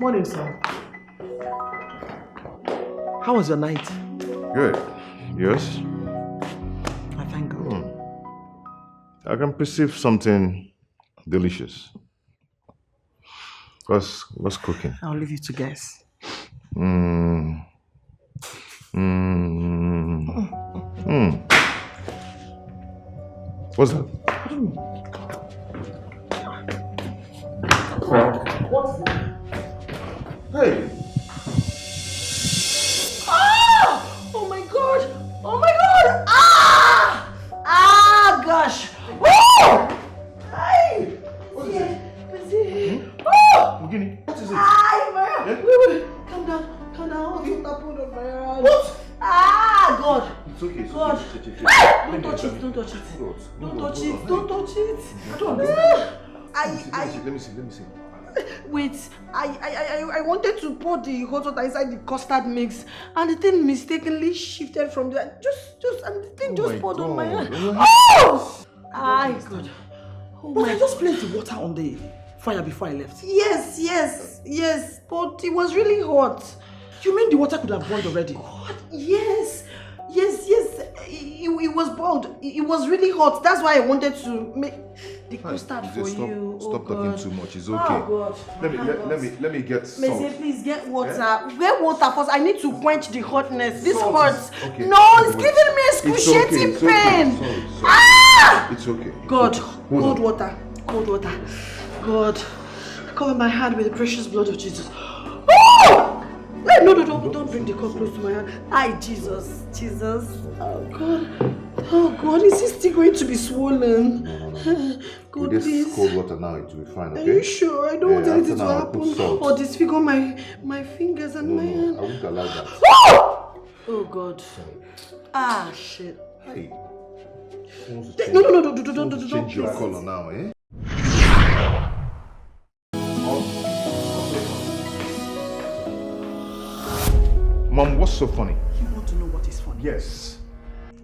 Morning, sir. How was your night? Good. Yours? I thank God. I can perceive something delicious. What's cooking? I'll leave you to guess. What's that? What's that? Hey! Ah! Oh my God! Oh my God! Ah! Ah, gosh! Oh! Hey! What is it? Oh! Beginning. What is it? Ah, Yeah? wait. Calm down. What's happened on my hand? What? Ah, God! It's okay. It's God. okay. Don't touch it. Don't touch it. I don't understand. Let me see. Wait, I wanted to pour the hot water inside the custard mix, and the thing mistakenly shifted from there. And the thing just poured on my hand. Oh! God. Oh But my I just placed the water on the fire before I left. Yes, but it was really hot. You mean the water could have boiled already? God, yes. It was boiled. It was really hot. That's why I wanted to make the custard for you. Stop talking too much. It's Oh okay. God. Let me get salt. Messie, please get water. Get water first. I need to quench the hotness. This Salt hurts. okay. No, it's giving me excruciating pain. Sorry. Ah! It's okay. God, Hold on. cold water. God, cover my hand with the precious blood of Jesus. Oh! Wait, no, don't bring the cup close to my hand. Ay, Jesus. Oh God, is this still going to be swollen? God, With this please. cold water now, it will be fine, okay? Are you sure? I don't want anything to after now, happen put salt. or disfigure my fingers and my hand. I won't allow that. Oh God. Ah, shit. Hey. No, don't. Change your color now, eh? Mom, what's so funny? You want to know what is funny? Yes.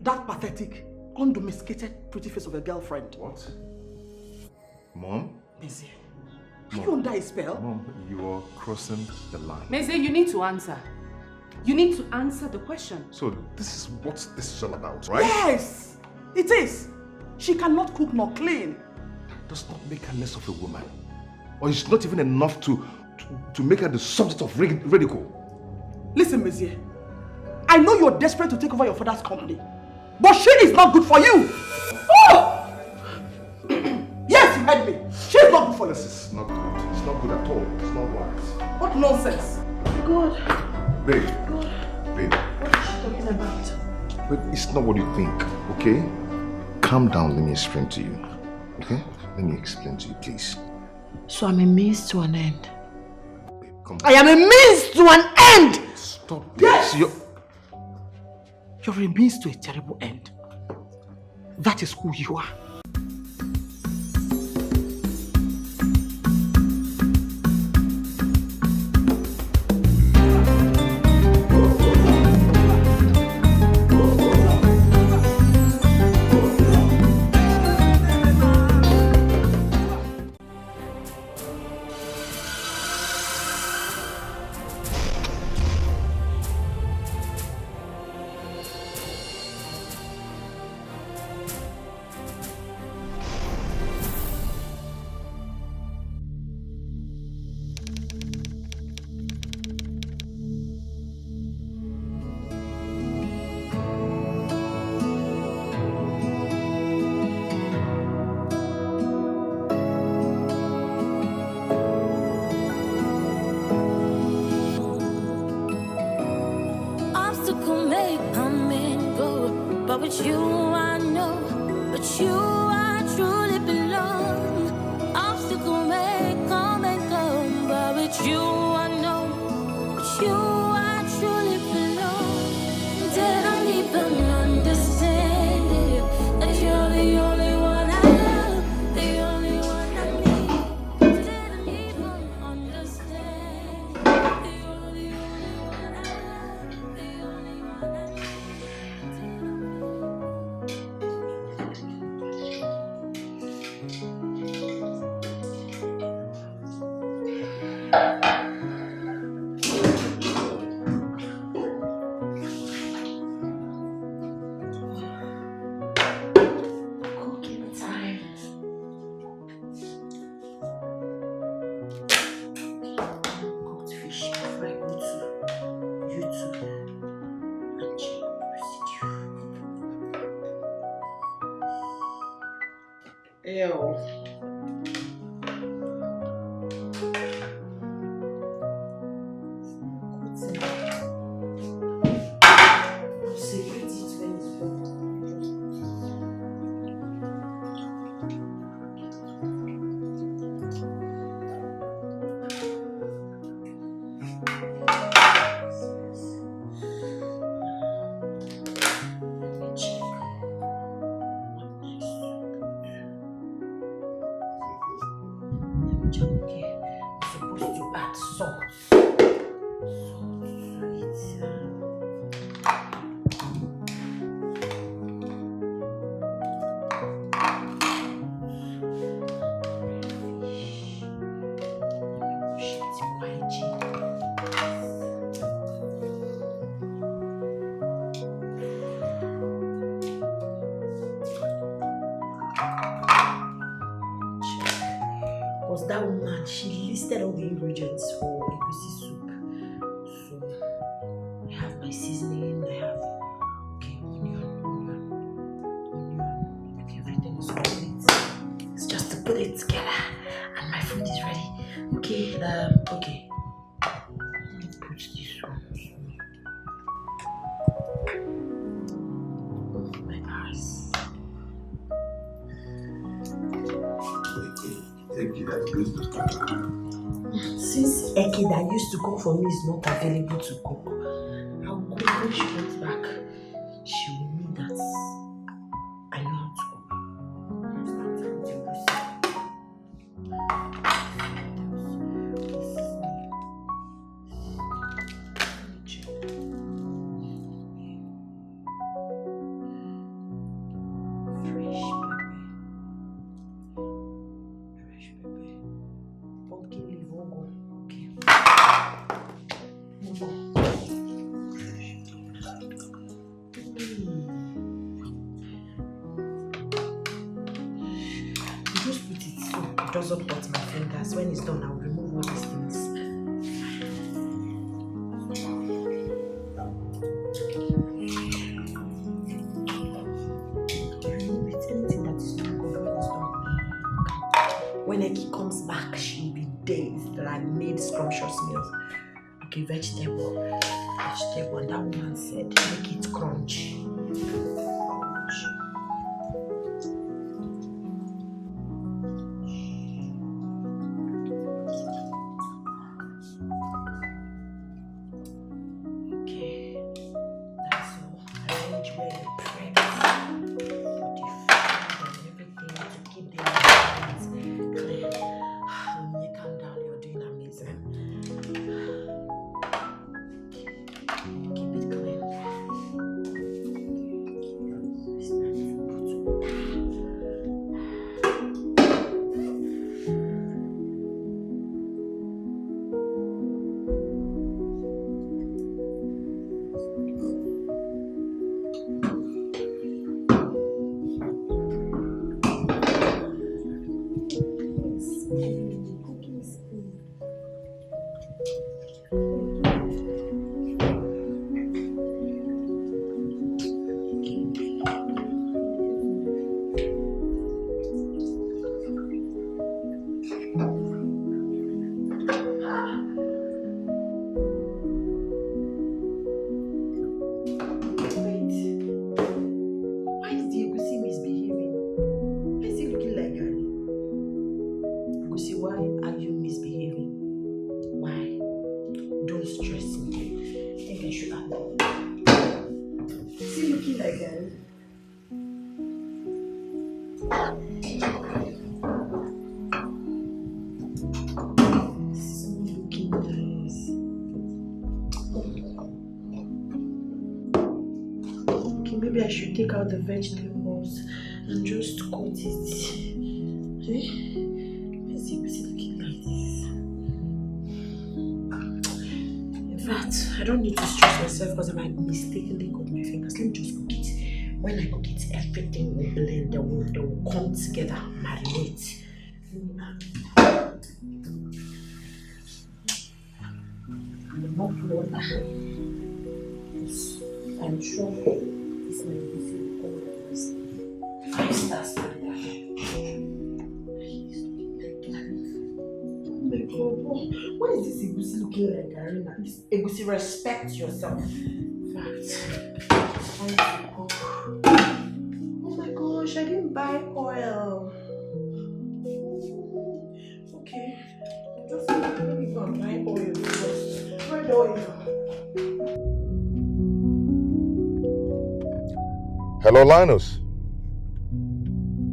That pathetic, undomesticated pretty face of a girlfriend. What? Mom? Messie, are you under a spell? Mom, you are crossing the line. Messie, you need to answer. You need to answer the question. So this is what this is all about, right? Yes, it is. She cannot cook nor clean. That does not make her less of a woman. Or it's not even enough to make her the subject of ridicule. Listen, Messie, I know you're desperate to take over your father's company, but she is not good for you. Oh! Yes, you heard me. She is not good for you. This is not good. It's not good at all. It's not right. What nonsense. God. Babe. God. Babe. What is she talking about? But it's not what you think, okay? Calm down, let me explain to you. Okay? Let me explain to you, please. So I'm a means to an end. Babe, come on. I am a means to an end! Stop this. Yes! You're a means to a terrible end. That is who you are. With you I know, with you I truly belong. Obstacle may come and go, but with you I know, with you I truly belong. Didn't even understand it, that you're the only one I love, the only one I need. Didn't even understand, the only one I love, the only one I need. Cooking time. Cooked fish before I go to YouTube and check residue. Ew. I'll separate it when it's done. Okay, I'm supposed to add salt. Salt to it. Was that woman, she listed all the ingredients for egusi soup. So I have my seasoning, I have onion. Okay, everything is complete. It's just to put it together and my food is ready. Okay, okay. Let's put this one. Oh my eyes. Since Eki that used to cook for me is not available to cook, I'll go when she comes back. She will know that I know how to cook. Fresh pepper. Pumpkin leaf, okay. Just put it so it doesn't hurt my fingers. When it's done, I'll remove all these things. Remove it. Anything that is not good when it's done. When Eki comes back, she'll be dazed that I made scrumptious meals. Okay, vegetable. And that woman said, make it crunch. Okay, that's all. Arrange where you prep for the food and everything to keep the ingredients clear. When you calm down, you're doing amazing. Keep it clean. take out the vegetables and just cut it. Okay? What's it looking like this? In fact, I don't need to stress myself because I might mistakenly cut my fingers. Let me just cook it. When I cook it, everything will blend. They will come together, marinate. Not water. I'm sure this might be all the rest. Five-star standard. Oh my God! What is this egusi looking like, Arena? This egusi, respect yourself. Fact. Oh my gosh! I didn't buy oil. Okay, just let me go and buy oil first. Red oil. Hello, Linus.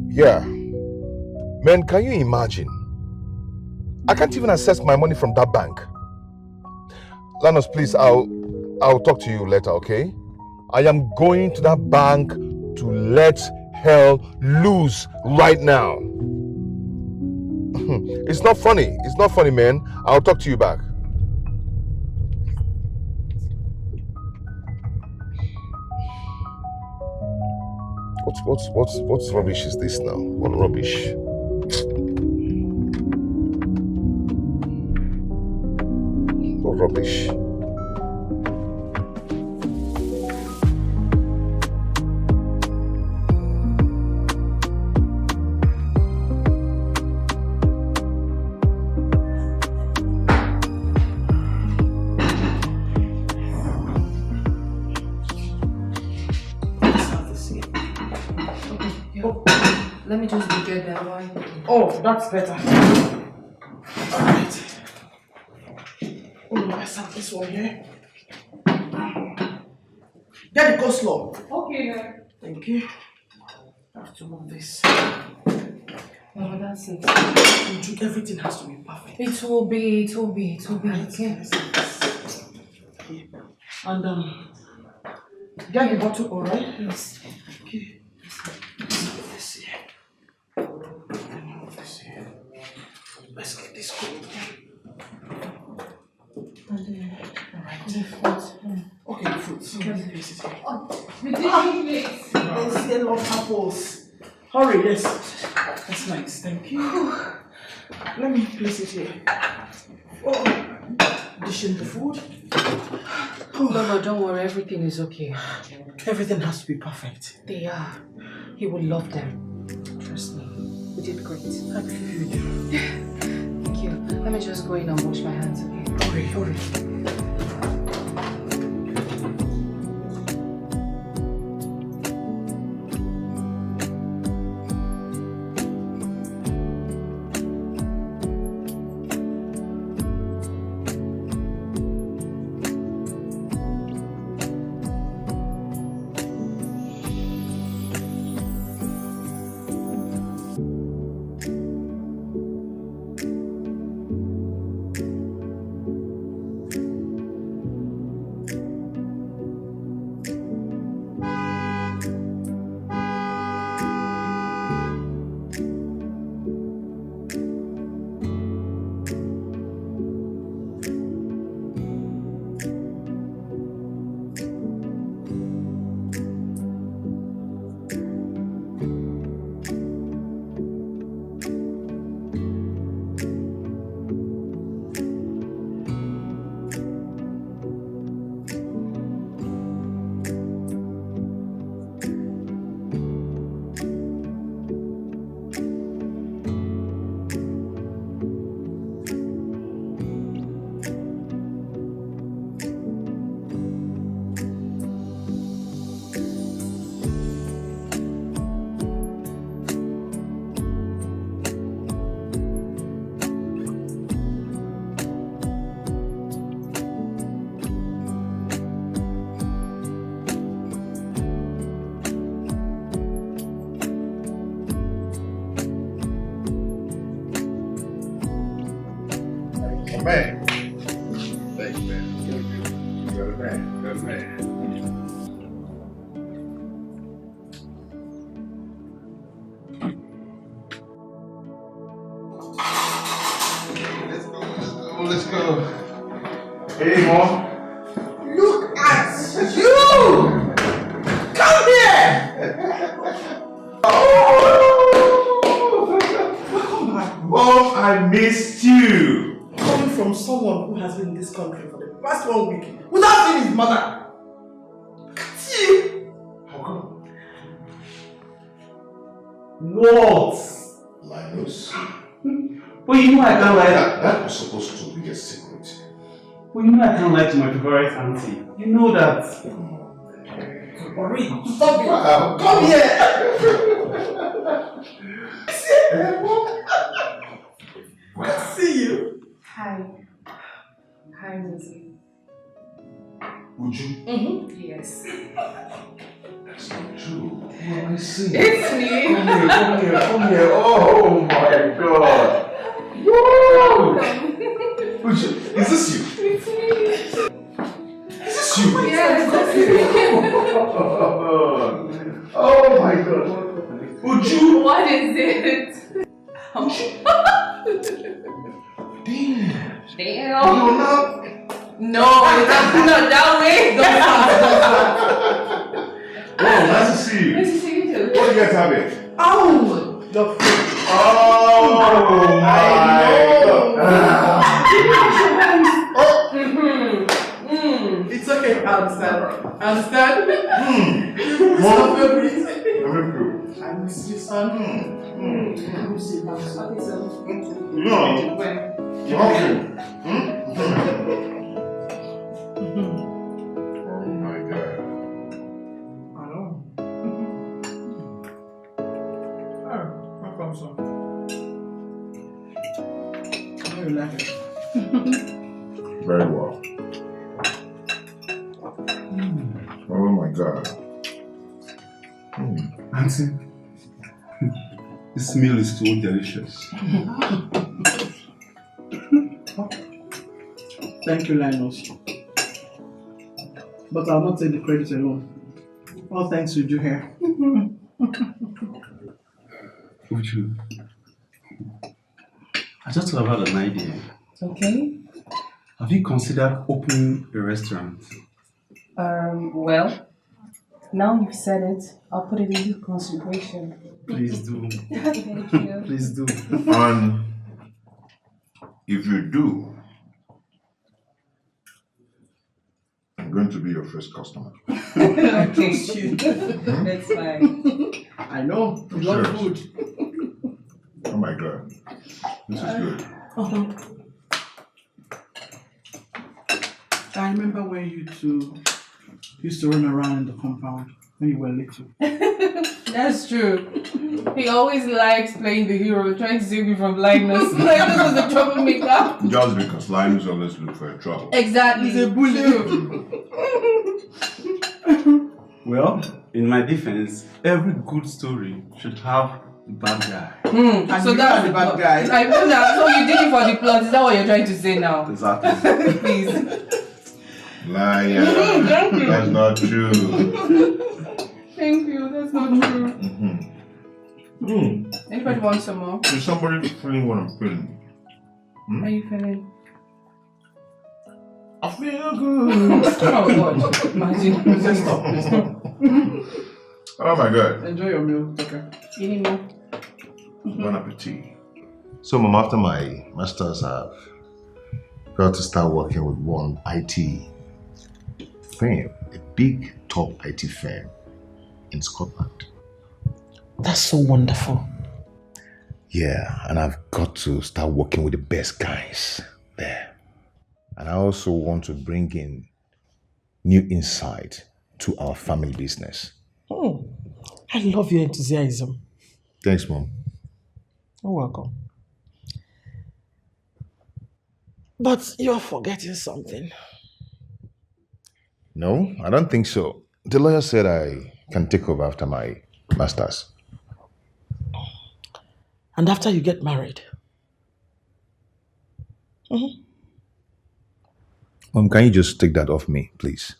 Yeah. Man, can you imagine? I can't even access my money from that bank. Linus, please, I'll talk to you later, okay? I am going to that bank to let hell loose right now. It's not funny. It's not funny, man. I'll talk to you back. What's rubbish is this now? What rubbish? What rubbish? Let me just be good that way. Oh, that's better. Alright. Oh, I serve this one here. Get the coleslaw. Okay, then. Thank you. I have to move this. No, that's it. Everything has to be perfect. It will be, okay. And get the bottle, alright? Yes. Okay. Let's get this cold. Alright. Okay, the fruits. Let me place it here. We didn't eat it. Let's get love apples. Hurry, yes. That's nice, thank you. Let me place it here. Oh, dishing the food. No, don't worry, everything is okay. Everything has to be perfect. They are. He will love them. Trust me. We did great. I believe you do. Thank you. Let me just go in and wash my hands, okay? Hurry. Man. Thanks, man. You're the man. let's go. Hey, Mom. Look at you! Come here! Welcome back. Mom, I missed you. Coming from someone who has been in this country for the past 1 week without seeing his mother. Look at you! How come? What? Linus? Well, you know I can't lie. That was supposed to be a secret. Well, you know I can't lie to my favorite auntie. You know that. Stop it! Come here! Good to see you. Hi. Hi, Lizzie. Would you? Yes. That's not true. Who am I seeing? It's me. Come here. Oh my God. Whoa! Would you? Is this you? It's me. Is this you? Yes, that's me. Oh my God. Would you? What is it? Damn. Damn. You're not. No, it's not that way. Oh, nice to see you. Nice to see you too. What do you guys have here? Oh! The Oh my God. It's okay, I understand. I understand? Mom? I miss you, son. Let me see. Okay, so No. when? Okay. Oh my God. I know. Oh, welcome, son. How do you like it? Very well. Oh my God. Auntie, this meal is so delicious. Thank you, Linus. But I'll not take the credit alone. All thanks to you here. Uju, I just thought about an idea. Okay. Have you considered opening a restaurant? Well, now you've said it, I'll put it into consideration. Please do. Thank you. Please do. And if you do, I'm going to be your first customer. I trust you. That's fine. I know. You love food. Oh my God. This is good. I remember when you two used to run around in the compound when you were little. That's true. He always likes playing the hero, trying to save you from Linus. Linus was a troublemaker. Just because Linus always look for trouble. Exactly. He's a bully. Well, in my defense, every good story should have a bad guy. And So you that's are the bad guy. I know that. So you did it for the plot. Is that what you're trying to say now? Exactly. Please. Liar. Thank you. That's not true. Thank you. That's not true. Anybody want some more? Is somebody feeling what I'm feeling? How are you feeling? I feel good. Oh God. Imagine. Let's stop. Let's stop. Oh my God. Enjoy your meal. Okay. You need more? Bon appetit. So, Mom, after my master's, I've got to start working with one IT firm, a big top IT firm in Scotland. That's so wonderful. Yeah, and I've got to start working with the best guys there. And I also want to bring in new insight to our family business. I love your enthusiasm. Thanks, Mom. You're welcome. But you're forgetting something. No, I don't think so. The lawyer said I can take over after my master's. And after you get married. Mom, can you just take that off me, please?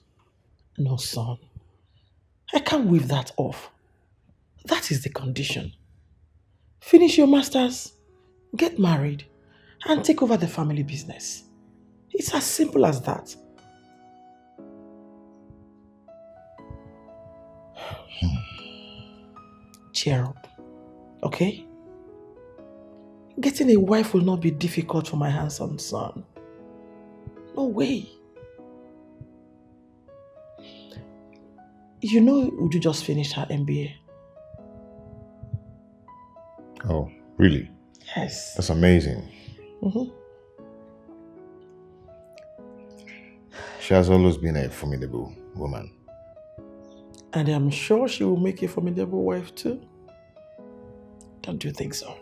No, son. I can't wave that off. That is the condition. Finish your master's, get married, and take over the family business. It's as simple as that. Cheer up, okay? Getting a wife will not be difficult for my handsome son. No way. You know, Uju just finished her MBA. Oh, really? Yes. That's amazing. She has always been a formidable woman. And I'm sure she will make a formidable wife too. Don't you think so?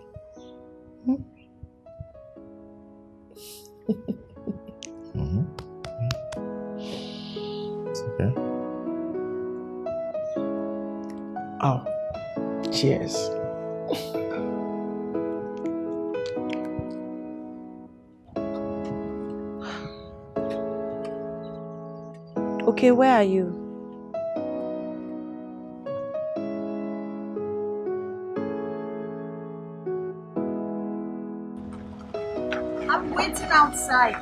It's okay. Oh, cheers. Okay, where are you? I'm waiting outside.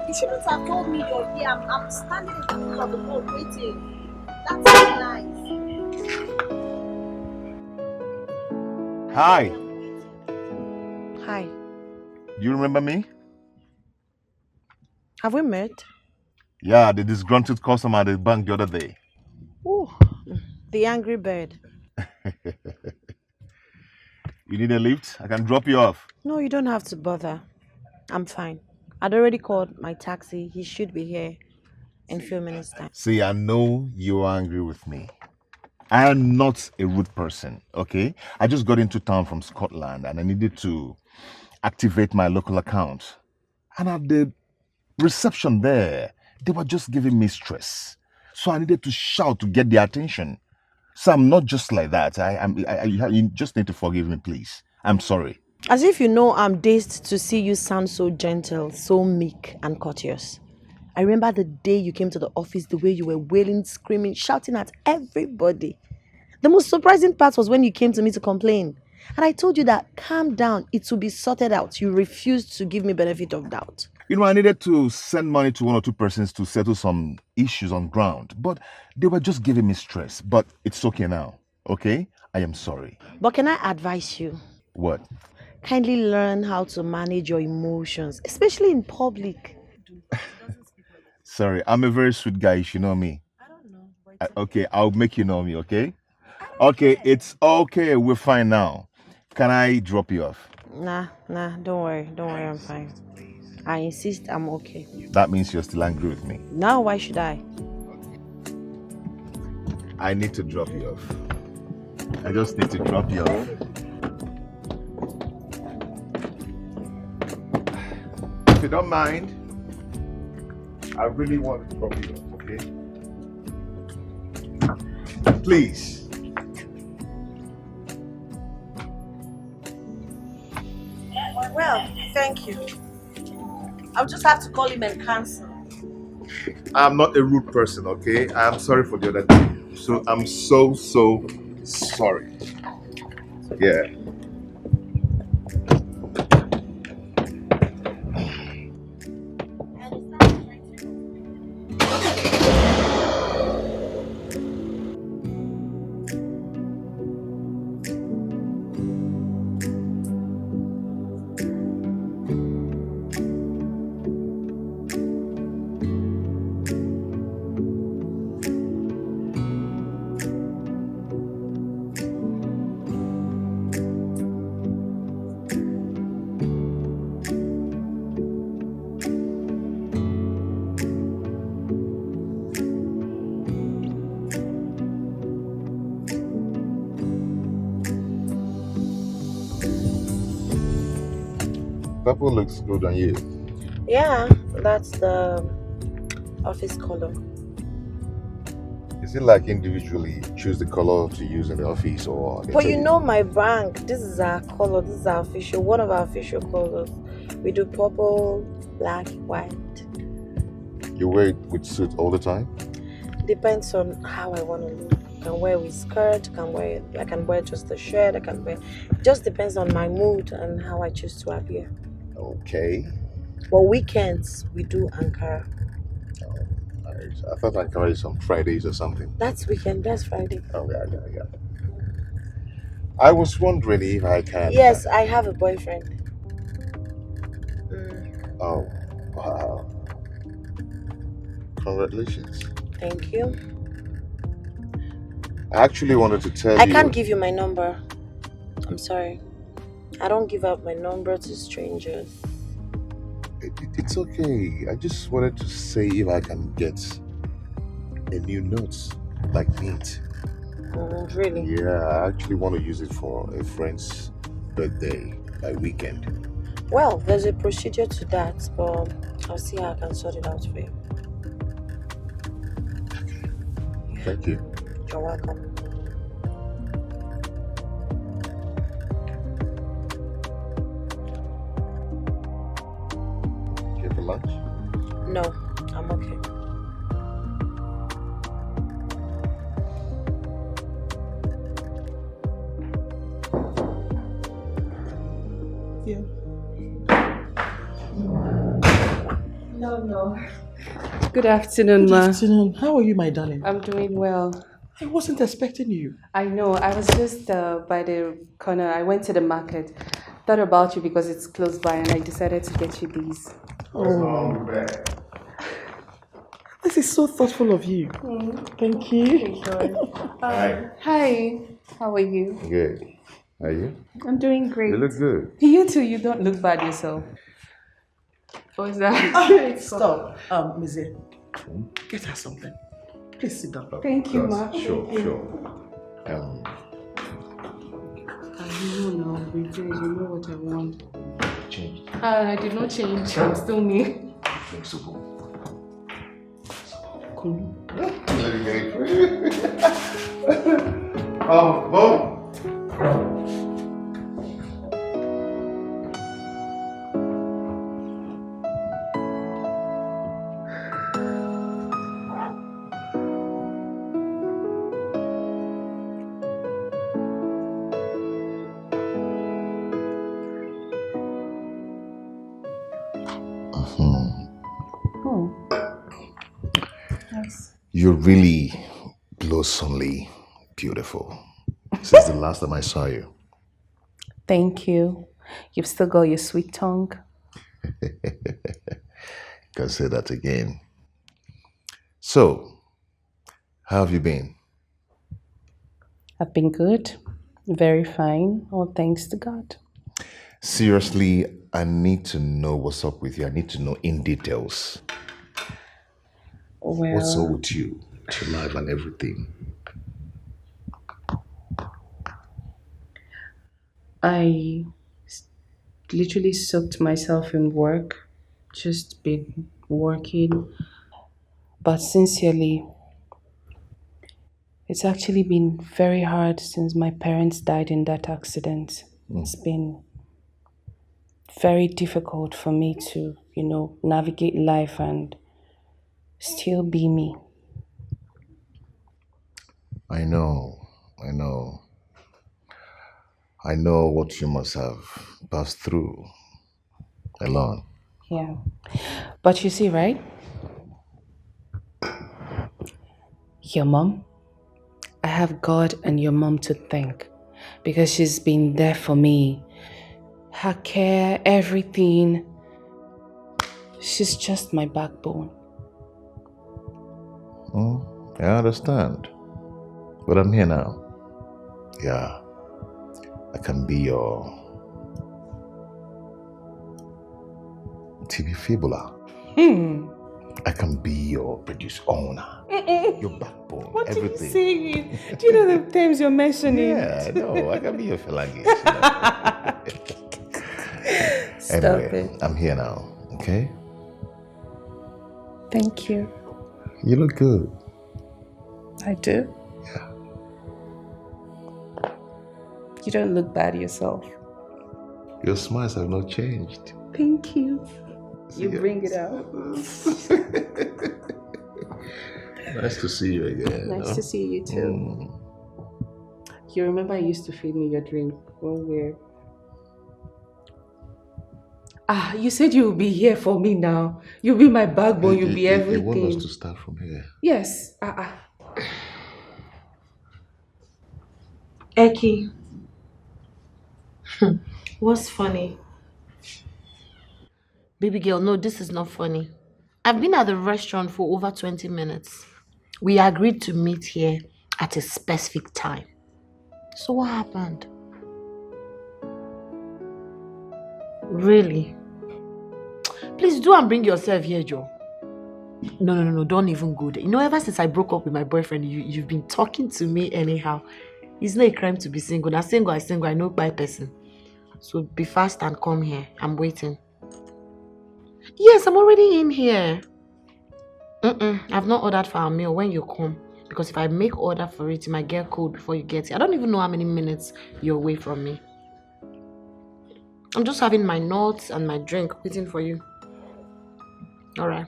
You shouldn't have told me you're here. I'm standing in the middle of the road waiting. That's so nice. Hi. Hi. Do you remember me? Have we met? Yeah, the disgruntled customer at the bank the other day. Oh, the angry bird. You need a lift? I can drop you off. No, you don't have to bother. I'm fine. I'd already called my taxi. He should be here in a few minutes' time. See, I know you're angry with me. I am not a rude person, okay? I just got into town from Scotland and I needed to activate my local account. And at the reception there, they were just giving me stress. So I needed to shout to get their attention. So I'm not just like that. You just need to forgive me, please. I'm sorry. As if you know I'm dazed to see you sound so gentle, so meek and courteous. I remember the day you came to the office, the way you were wailing, screaming, shouting at everybody. The most surprising part was when you came to me to complain. And I told you that, calm down, it will be sorted out. You refused to give me benefit of doubt. You know, I needed to send money to one or two persons to settle some issues on ground, but they were just giving me stress. But it's okay now, okay? I am sorry. But can I advise you? What? Kindly learn how to manage your emotions, especially in public. Sorry, I'm a very sweet guy, you should know me. I don't know. Okay, I'll make you know me, okay? Okay, it's okay, we're fine now. Can I drop you off? Nah, don't worry, I'm fine. I insist I'm okay. That means you're still angry with me. Now why should I? I need to drop you off. I just need to drop you off. If you don't mind, I really want to drop you off, okay? Please. Well, thank you. I'll just have to call him and cancel. I'm not a rude person, okay? I'm sorry for the other day. So I'm so sorry. Yeah. Purple looks good on you. Yeah, that's the office color. Is it like individually choose the color to use in the office or? But you know my bank, this is our color, this is our official, one of our official colors. We do purple, black, white. You wear it with suit all the time? Depends on how I want to look. I can wear with skirt, I can wear just a shirt, just depends on my mood and how I choose to appear. Okay. But weekends, we do Ankara. Oh, nice. I thought Ankara is on Fridays or something. That's weekend, that's Friday. Oh, yeah. I was wondering if I can... Yes, I have a boyfriend. Oh, wow. Congratulations. Thank you. I actually wanted to tell you... I can't give you my number. I'm sorry. I don't give out my number to strangers. It's okay. I just wanted to say if I can get a new note, like mint. Really? Yeah, I actually want to use it for a friend's birthday by weekend. Well, there's a procedure to that, but I'll see how I can sort it out for you. Okay. Thank you. You're welcome. Here for lunch? No, I'm okay. Yeah. No. Good afternoon, Ma. Good afternoon. How are you, my darling? I'm doing well. I wasn't expecting you. I know. I was just by the corner. I went to the market. Thought about you because it's close by, and I decided to get you these. Oh, this is so thoughtful of you. Thank you. Hi. How are you? Good. Are you? I'm doing great. You look good. You too. You don't look bad yourself. What is that? Stop. Mizzy, get her something. Please sit down. Thank you, Ma. Sure. I know now. You know what I want. Change. I did not change. I'm still me. Flexible. Cool. Oh, Bo. You're really blossomly beautiful since the last time I saw you. Thank you. You've still got your sweet tongue. Can say that again. So, how have you been? I've been good. Very fine. All thanks to God. Seriously, I need to know what's up with you. I need to know in details. Well, what's up with you, your life and everything? I literally soaked myself in work. Just been working. But sincerely, it's actually been very hard since my parents died in that accident. It's been very difficult for me to, navigate life and still be me. I know what you must have passed through alone. Yeah. But you see, right? Your mom, I have God and your mom to thank because she's been there for me. Her care, everything. She's just my backbone. I understand. But I'm here now. Yeah. I can be your TV fibula. I can be your produce owner. Your backbone. What everything. Are you saying? Do you know the terms you're mentioning? Yeah, no, I can be your phalanges. Stop anyway, it. I'm here now, okay? Thank you. You look good. I do? Yeah. You don't look bad yourself. Your smiles have not changed. Thank you. You bring it out. Nice to see you again. Nice to see you too. You remember you used to feed me your drink when You said you will be here for me now. You'll be my backbone, you'll be You want everything. us to start from here? Yes. Eki, what's funny? Baby girl, no, this is not funny. I've been at the restaurant for over 20 minutes. We agreed to meet here at a specific time. So what happened? Really? Please do and bring yourself here, Joe. No, don't even go there. You know, ever since I broke up with my boyfriend, you've been talking to me anyhow. It's not a crime to be single. Now single, I know by person. So be fast and come here. I'm waiting. Yes, I'm already in here. I've not ordered for our meal when you come. Because if I make order for it, it might get cold before you get here. I don't even know how many minutes you're away from me. I'm just having my nuts and my drink waiting for you. Alright.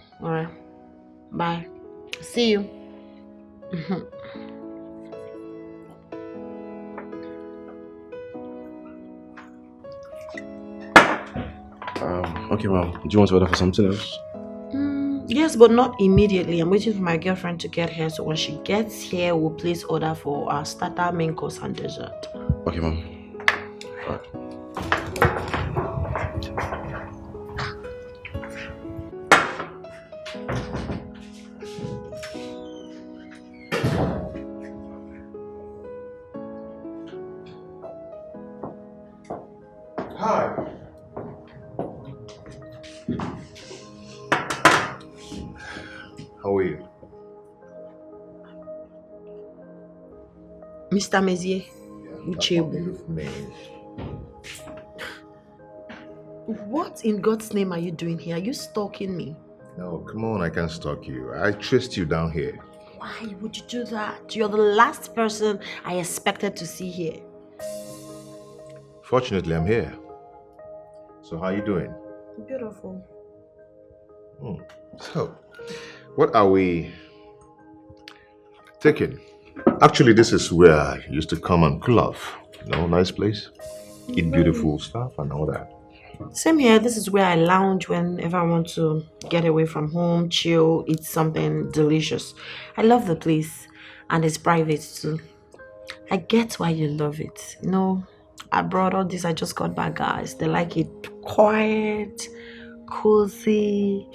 Bye. See you. Okay, ma'am. Do you want to order for something else? Yes, but not immediately. I'm waiting for my girlfriend to get here. So when she gets here, we'll place order for our starter, main course, and dessert. Okay, ma'am. Alright. Hi. How are you? Mr. Mezier. What in God's name are you doing here? Are you stalking me? No, come on, I can't stalk you. I traced you down here. Why would you do that? You're the last person I expected to see here. Fortunately, I'm here. So how are you doing? Beautiful. So, what are we taking? Actually, this is where I used to come and cool off. You know, nice place. Eat beautiful stuff and all that. Same here. This is where I lounge whenever I want to get away from home, chill, eat something delicious. I love the place and it's private too. I get why you love it. You know, I brought all this. I just got back, guys. They like it quiet, cozy,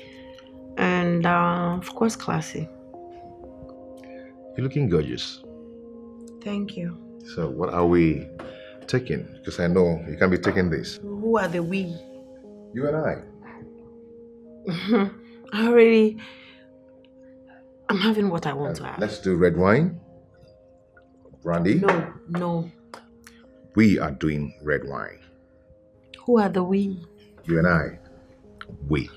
and of course classy. You're looking gorgeous. Thank you. So what are we taking? Because I know you can't be taking this. Who are the we? You and I. I'm having what I want to have. Let's do red wine. Brandy. No. We are doing red wine. Who are the we? You and I. We.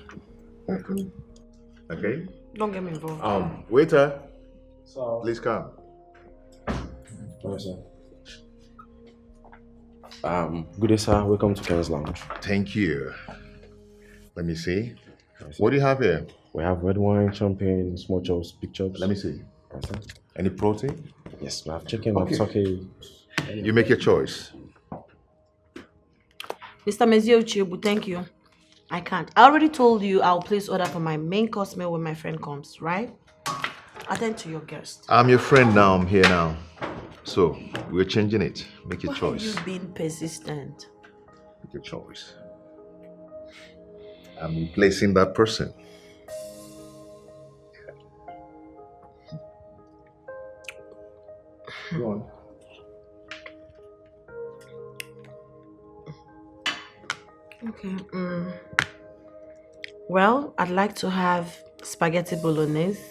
Okay? Don't get me involved. Waiter. Please come. Okay, sir. Good day, sir. Welcome to Ken's Lounge. Thank you. Let me see. What do you have here? We have red wine, champagne, small chops, big chops. Let me see. Any protein? Yes, we have chicken, we have turkey. You make your choice. Mr. Mezier Uchiebu, thank you. I can't. I already told you I'll place order for my main course meal when my friend comes, right? Attend to your guest. I'm your friend now. I'm here now. So, we're changing it. Make your choice. Why are you being persistent? Make your choice. I'm replacing that person. Go on. Okay. Well, I'd like to have spaghetti bolognese,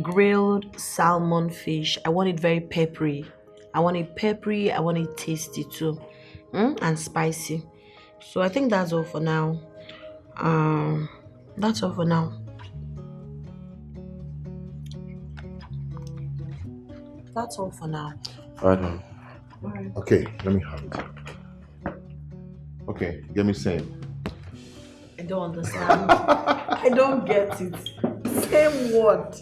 grilled salmon fish. I want it very peppery. I want it tasty too, and spicy. So I think that's all for now. That's all for now. That's all for now. Alright, ma'am. Okay, let me have it. Okay, get me same. I don't understand. I don't get it. Same word.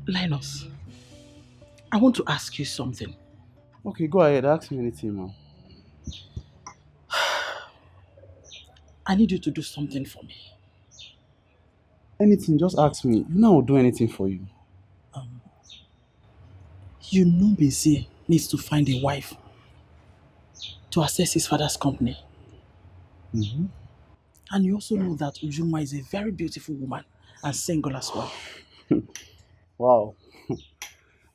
Linus, I want to ask you something. Okay, go ahead. Ask me anything, man. I need you to do something for me. Anything, just ask me. You know I'll do anything for you. You know Bezie needs to find a wife to assess his father's company. Mm-hmm. And you also know that Ujuma is a very beautiful woman and single as well. Wow.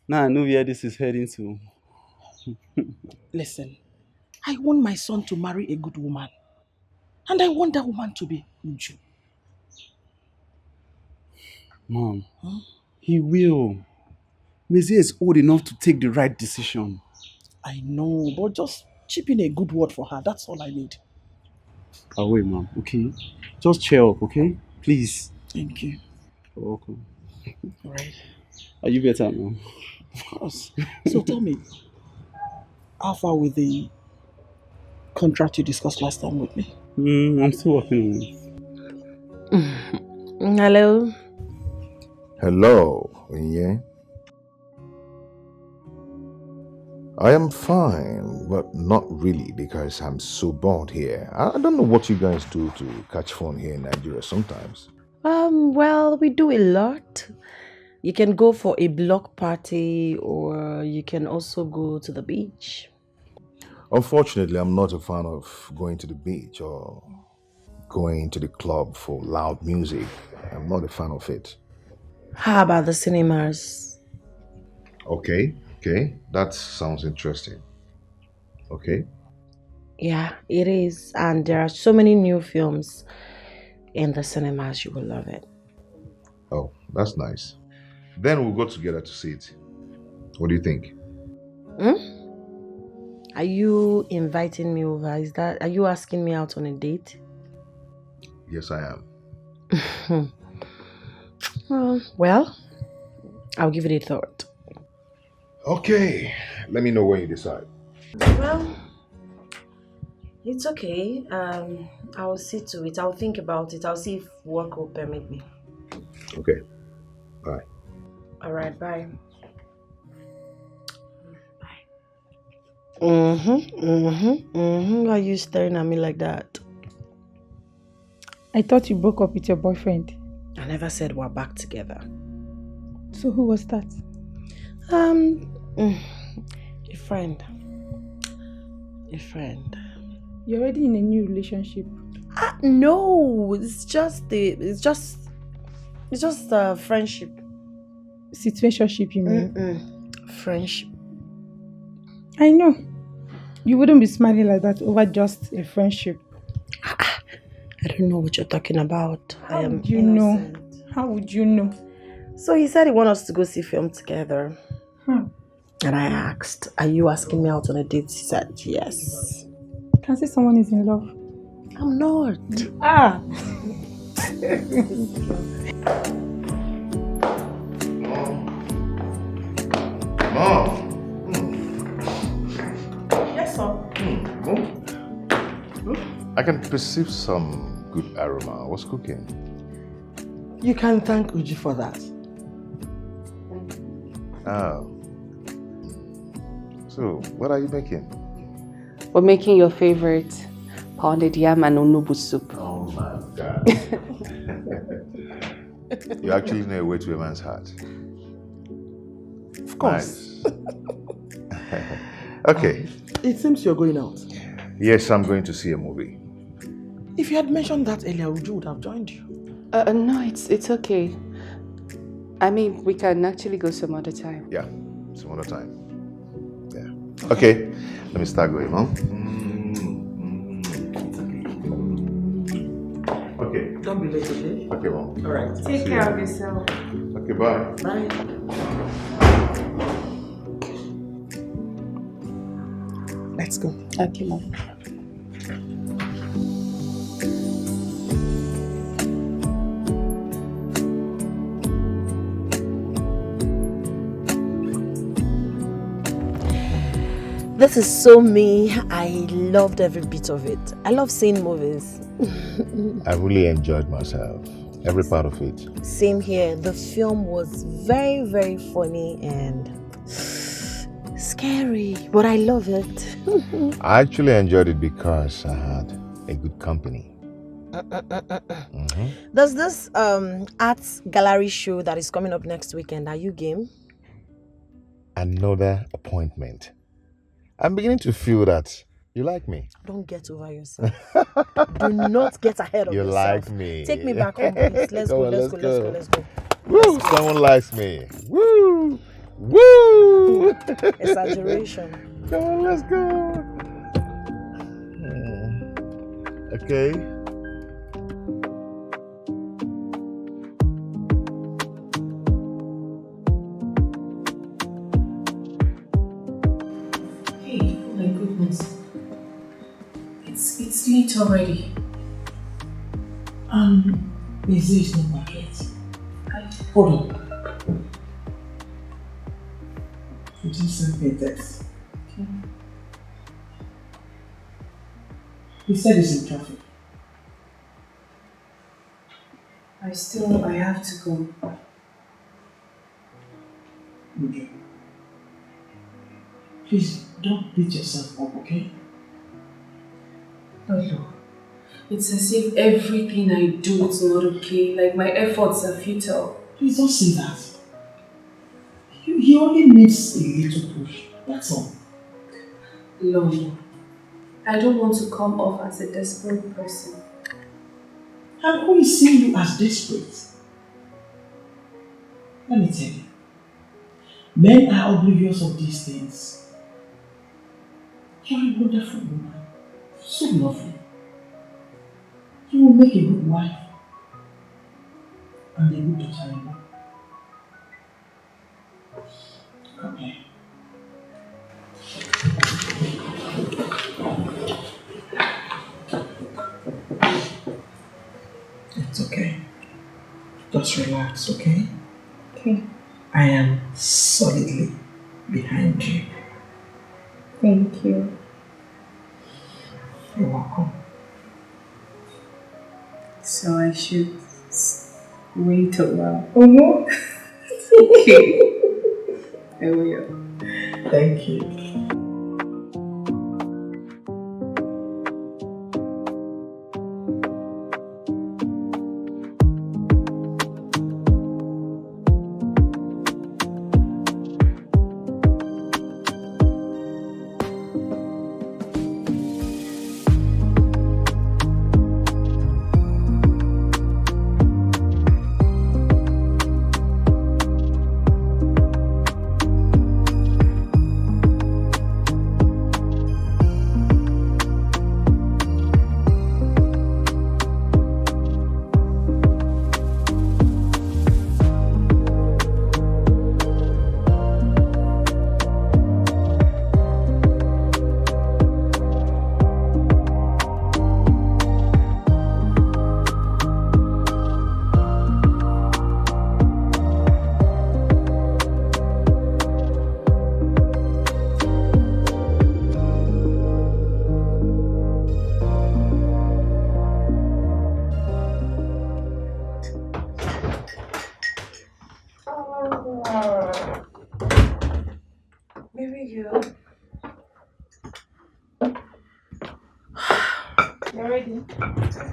Now I know where this is heading to. Listen, I want my son to marry a good woman. And I want that woman to be Uju. Mom, he will. Bezie is old enough to take the right decision. I know, but just chip in a good word for her. That's all I need. I'll wait, Mom, okay? Just cheer up, okay? Please. Thank you. You're welcome. All right. Are you better now? Of course. So tell me, how far with the contract you discussed last time with me? I'm still working on it. Hello? Hello, Inye. I am fine, but not really because I'm so bored here. I don't know what you guys do to catch fun here in Nigeria sometimes. Well, we do a lot. You can go for a block party or you can also go to the beach. Unfortunately, I'm not a fan of going to the beach or going to the club for loud music. I'm not a fan of it. How about the cinemas? Okay, that sounds interesting. Okay. Yeah, it is. And there are so many new films in the cinemas. You will love it. Oh, that's nice. Then we'll go together to see it. What do you think? Are you inviting me over? Are you asking me out on a date? Yes, I am. Well, I'll give it a thought. Okay, let me know when you decide. Well, it's okay. I'll see to it. I'll think about it. I'll see if work will permit me. Okay, bye. All right, bye. Why are you staring at me like that? I thought you broke up with your boyfriend. I never said we're back together. So who was that? A friend. You're already in a new relationship. No, it's just a friendship. Situationship, you mean? Friendship. I know. You wouldn't be smiling like that over just a friendship. I don't know what you're talking about. How would you know? How would you know? So he said he wanted us to go see film together. And I asked, are you asking me out on a date? He said, yes. Can say someone is in love. I'm not. Mom! Yes, sir. I can perceive some good aroma. What's cooking? You can thank Uji for that. Oh. So, what are you making? We're making your favorite pounded yam and onubu soup. Oh my God. You actually know a way to a man's heart. Of course. Nice. Okay. It seems you're going out. Yes, I'm going to see a movie. If you had mentioned that earlier, Uju would have joined you. No, it's okay. I mean, we can actually go some other time. Yeah, some other time. Yeah. Okay, let me start going, Mom. Okay. Don't be late, okay? Okay, Mom. All right. Take care of yourself. Okay, bye. Bye. Let's go. Okay, Mom. This is so me. I loved every bit of it. I love seeing movies. I really enjoyed myself. Every part of it. Same here. The film was very, very funny and scary, but I love it. I actually enjoyed it because I had a good company. There's this arts gallery show that is coming up next weekend. Are you game? Another appointment. I'm beginning to feel that you like me. Don't get over yourself. Do not get ahead of You yourself. like me. Take me back home, please. Let's go. Let's go. Woo! Someone likes me. Woo! Woo! Exaggeration. Come on, let's go. Okay. Hey, oh my goodness. It's late already. Is this not back yet? Hold on. You just sent me a text. Okay. He said he's in traffic. I have to go. Okay. Please don't beat yourself up, okay? No. It's as if everything I do is not okay, like my efforts are futile. Please don't say that. He only needs a little push. That's all. Lord, I don't want to come off as a desperate person. And who is seeing you as desperate? Let me tell you. Men are oblivious of these things. You're a wonderful woman. So lovely. You will make a good wife. And a good daughter-in-law. Come here. It's okay. Just relax, okay? Okay. I am solidly behind you. Thank you. You're welcome. So I should wait a while. Okay. I will. Thank you.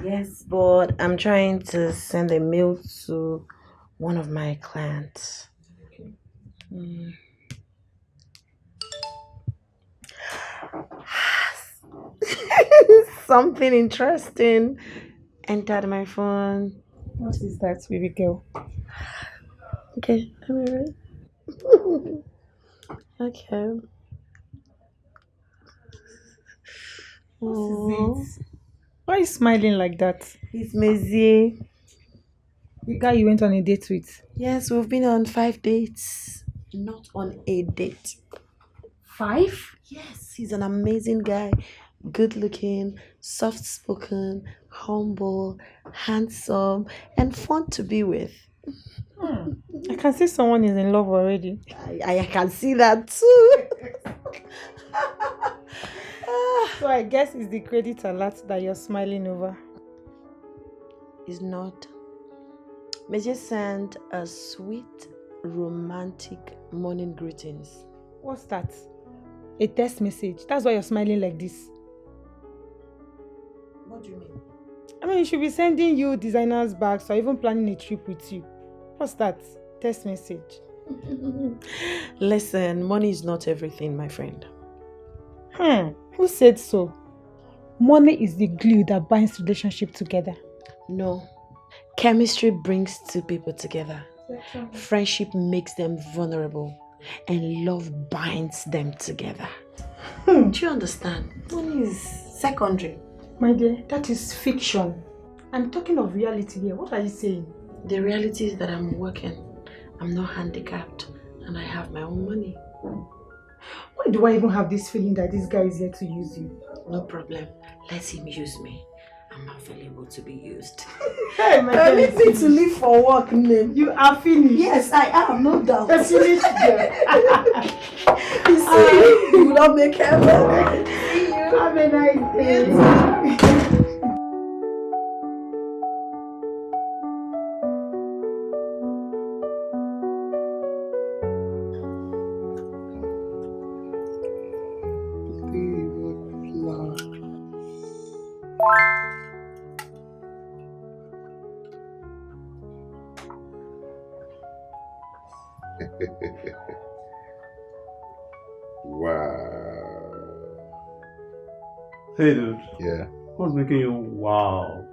Yes, but I'm trying to send a mail to one of my clients. Something interesting entered my phone. What is that, baby girl? Okay, let me read. Okay. What is it? Why are you smiling like that? It's Mezier. The guy you went on a date with? Yes, we've been on 5 dates. Not on a date. 5? Yes, he's an amazing guy. Good looking, soft spoken, humble, handsome, and fun to be with. I can see someone is in love already. I can see that too. So I guess it's the credit alert that you're smiling over. It's not. May just send a sweet, romantic morning greetings. What's that? A text message. That's why you're smiling like this. What do you mean? I mean, she should be sending you designers bags or even planning a trip with you. What's that? Text message. Listen, money is not everything, my friend. Who said so? Money is the glue that binds relationship together. No. Chemistry brings two people together. Friendship makes them vulnerable. And love binds them together. Do you understand? Money is secondary. My dear, that is fiction. I'm talking of reality here. What are you saying? The reality is that I'm working. I'm not handicapped. And I have my own money. Why do I even have this feeling that this guy is here to use you? No problem. Let him use me. I'm available to be used. Hey, my I need me to leave for work, name. You are finished. Yes, I am, no doubt. You're finished there. You see, you will not make heaven. See you. Have a nice day. Wow. Hey, dude. Yeah. What's making you wow?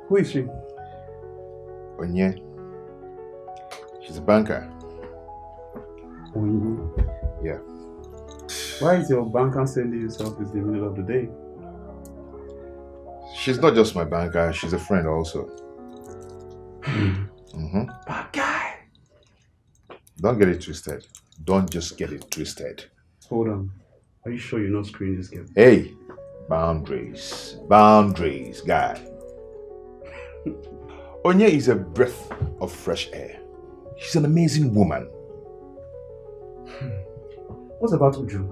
Who is she? Onye. She's a banker. Onye? Yeah. Why is your banker sending you selfies in the middle of the day? She's not just my banker, she's a friend also. Bad guy. Don't get it twisted. Don't just get it twisted. Hold on. Are you sure you're not screwing this girl? Hey, boundaries. Boundaries, guy. Onye is a breath of fresh air. She's an amazing woman. What about Uju?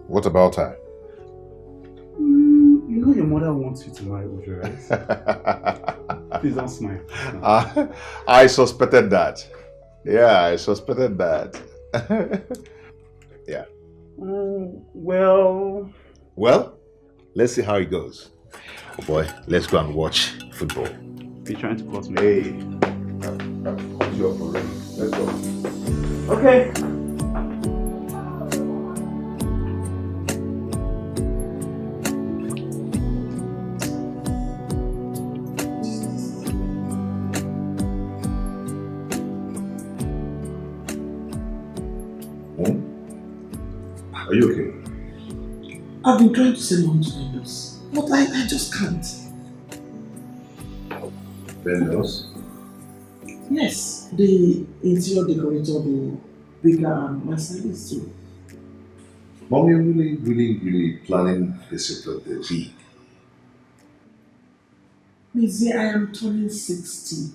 What about her? You know your mother wants you to marry Uju, right? Please don't smile. I suspected that. Yeah, I suspected that. Yeah. Well, let's see how it goes. Oh boy, let's go and watch football. You're trying to close me. Hey, you're already. Let's go. Okay. Are you okay? I've been trying to send money to vendors, but I just can't. Vendors? Yes, the interior decorator, the baker, and my stylist too. Mom, you're really planning this with the big. Mizzy, I am turning 60.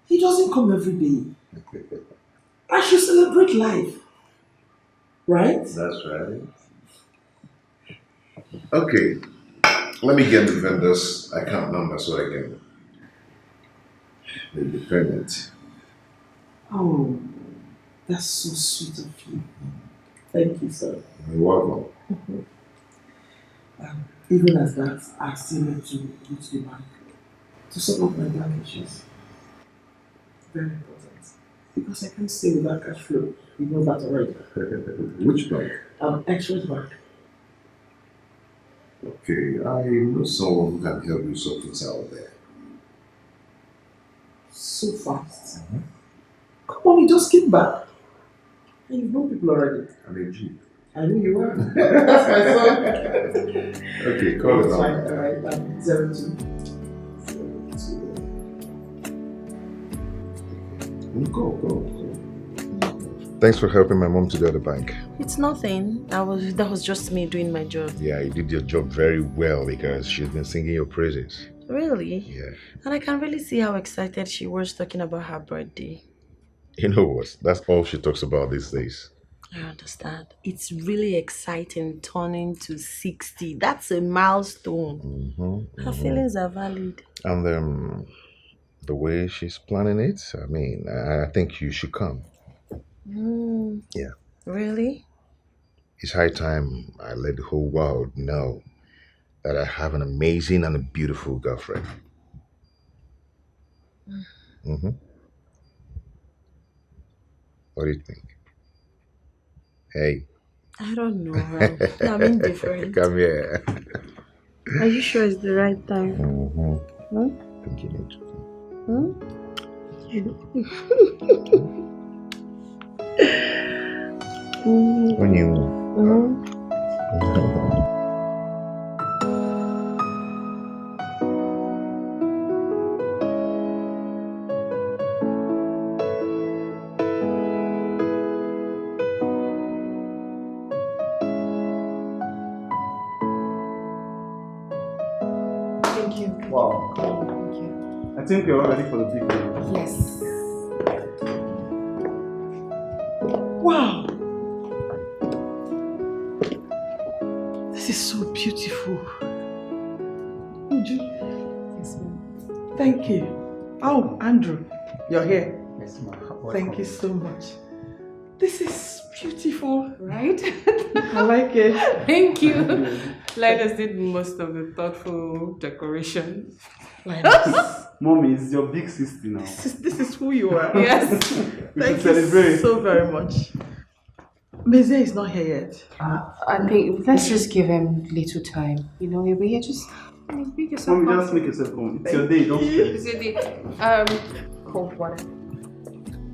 He doesn't come every day. I should celebrate life. Right? That's right. Okay, let me get the vendor's account number so I can make the payment. Oh, that's so sweet of you. Thank you, sir. You're welcome. Even as that, I still need to go to the bank to support my bank issues. Very important. Because I can't stay without cash flow. You know that already. Which bank? Express Bank. Okay, I know someone who can help you sort things out there. So fast. Come on, you just came back. And you know people already. I'm a G. I know you are. That's my son. Okay, call it Fine, out. alright, 02. Go. Thanks for helping my mom to go to the bank. It's nothing. That was just me doing my job. Yeah, you did your job very well because she's been singing your praises. Really? Yeah. And I can really see how excited she was talking about her birthday. You know what? That's all she talks about these days. I understand. It's really exciting turning to 60. That's a milestone. Her feelings are valid. And the way she's planning it, I mean, I think you should come. Yeah. Really? It's high time I let the whole world know that I have an amazing and a beautiful girlfriend. Mm-hmm. What do you think? Hey. I don't know. I'm indifferent. Come here. Are you sure it's the right time? Mm-hmm. Huh? I think you need to. When you. Thank you. Wow. Thank you. I think we're all ready for the big day. Yes. Wow. This is so beautiful. Uju. Yes, ma'am. Thank you. Oh, Andrew, you're here. Yes, ma'am. Thank you so much. This is beautiful. Right? I like it. Thank you. Linus did most of the thoughtful decoration. Mommy, it's your big sister now. This is who you are. Yes. Thank you celebrate. so very much. Mezie is not here yet. I think let's just give him little time. You know, he'll be here. Just make yourself Mommy, just make yourself home. It's your day, don't stress. Cold water.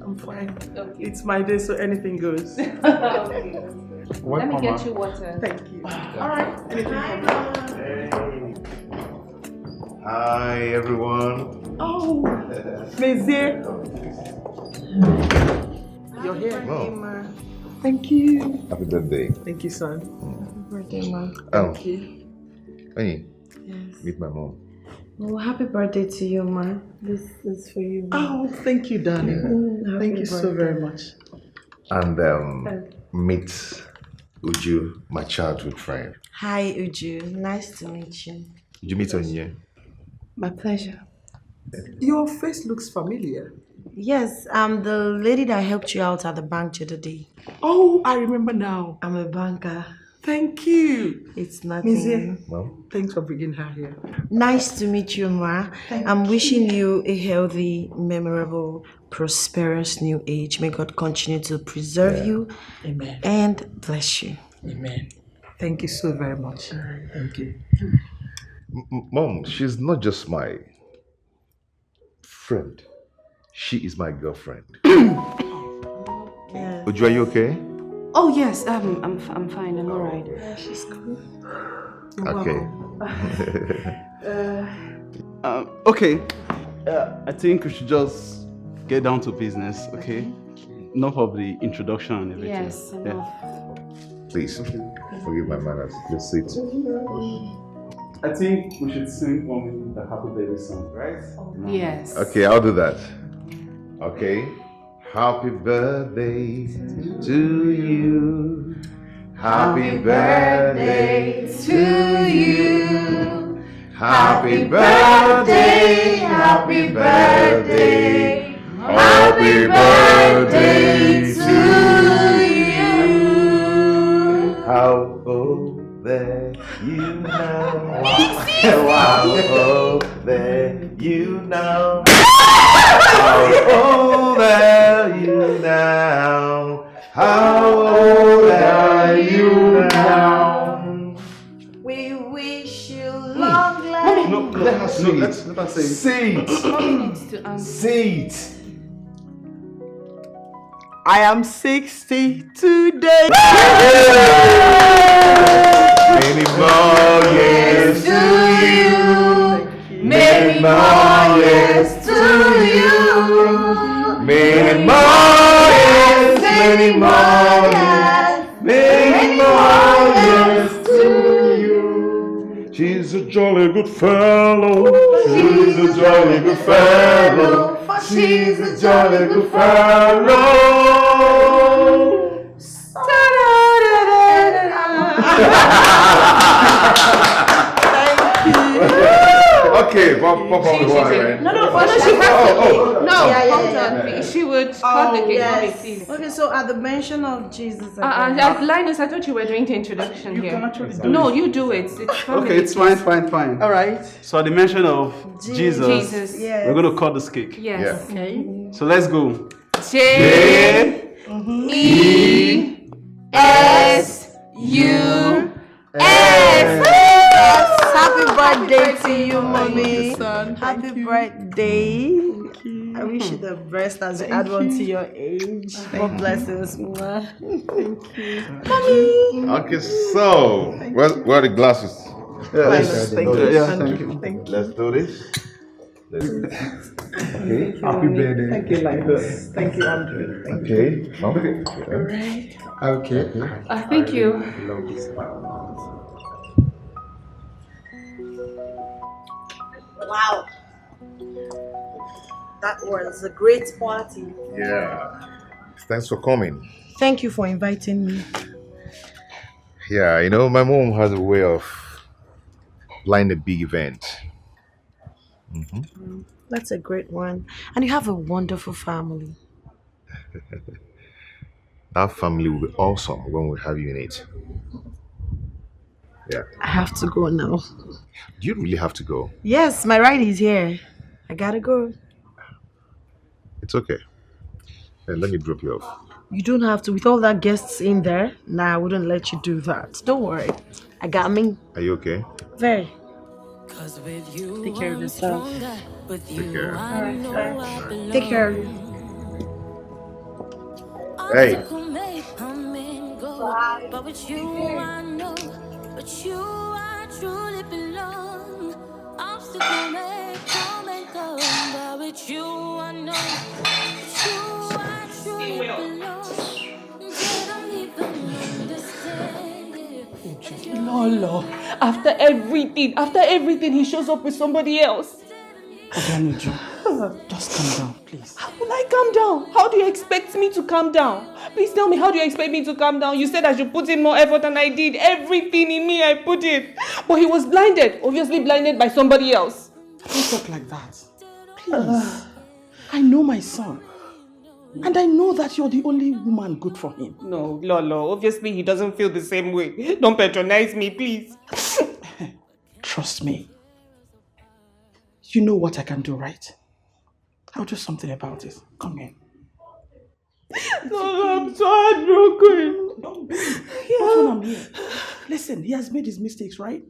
I'm fine. Okay. It's my day, so anything goes. Okay. Let me get you water. Thank you. All right. Hi, everyone. Oh, Mezie. You're here. Wow. Thank you. Happy birthday. Thank you, son. Happy birthday, Ma. Thank you. Hey, Yes. meet my mom. Well, happy birthday to you, Ma. This is for you. Oh, thank you, darling. Thank you so very much. And meet Uju, my childhood friend. Hi, Uju. Nice to meet you. Did you meet her here? My pleasure. Your face looks familiar. Yes, I'm the lady that helped you out at the bank the other day. Oh, I remember now. I'm a banker. Thank you. It's nothing. Mezie, Mom? thanks for bringing her here. Nice to meet you, Ma. I'm wishing you a healthy, memorable, prosperous new age. May God continue to preserve you. Amen. And bless you. Amen. Thank you so very much. Thank you. Mom, she's not just my friend. She is my girlfriend. Yeah. Uju, are you okay? Oh yes, I'm fine. I'm all right. Yeah, she's cool. Okay. Okay. I think we should just get down to business, okay? Enough of the introduction and everything. Yes, enough. Please, forgive my manners. Just sit. I think we should sing Mommy the happy birthday song, right? Yes. Okay, I'll do that. Okay. Happy birthday to you. Happy birthday to you. Happy birthday, happy birthday, happy birthday to you. How old are you now? How old are you now? How old are you now? How old are you now? We wish you long life. No, let her say it. Let her say it. Say it. Mommy needs to answer. Say it. I am 60 today. Many more years to you. Many more years to you. Many more years. Many more years. Many more years to you. She's a jolly good fellow. She's a jolly good fellow. She's a jolly good fellow. Okay, pop on the water, right? No, she has to. No, Hold on, please. She would come cut the cake, yes. mommy, please. Okay, so at the mention of Jesus, Linus, I thought you were doing the introduction You here. can actually do No, it. you do it. It's family. Okay, it's fine. All right. So at the mention of Jesus, Yes. we're going to cut this cake. Yes. Okay. So let's go. J-E-S-U-S. Happy birthday to you, mommy. Happy birthday. I wish you the best as you add one to your age. God bless us. Thank you. Mommy. Okay, so where are the glasses? Yes. Thank you. Yeah, thank you. Let's do this. Okay. Happy birthday. Thank you, Linus. Thank you, Andrew. Okay. Okay. Thank you. Wow. That was a great party. Yeah. Thanks for coming. Thank you for inviting me. Yeah, you know, my mom has a way of planning a big event. That's a great one. And you have a wonderful family. That family will be awesome when we have you in it. Yeah. I have to go now. Do you really have to go? Yes, my ride is here. I gotta go. It's okay. Let me drop you off. You don't have to. With all that guests in there, nah, I wouldn't let you do that. Don't worry. I got me. Are you okay? Very. Take care of yourself. Take care. Take care. Hey. But with you I know, but you I truly belong. Obstacle may come and go, but with you I know, with you I truly belong. They don't even understand it. Lolo, after everything, he shows up with somebody else. Oganuju, just calm down, please. How will I calm down? How do you expect me to calm down? Please tell me, how do you expect me to calm down? You said I should put in more effort than I did. Everything in me, I put in. But he was blinded, obviously blinded by somebody else. Don't talk like that. Please. I know my son. And I know that you're the only woman good for him. No, Lolo, obviously he doesn't feel the same way. Don't patronize me, please. Trust me. You know what I can do, right? I'll do something about it. Come in. No, I'm so heartbroken. That's what I'm here. Listen, he has made his mistakes, right?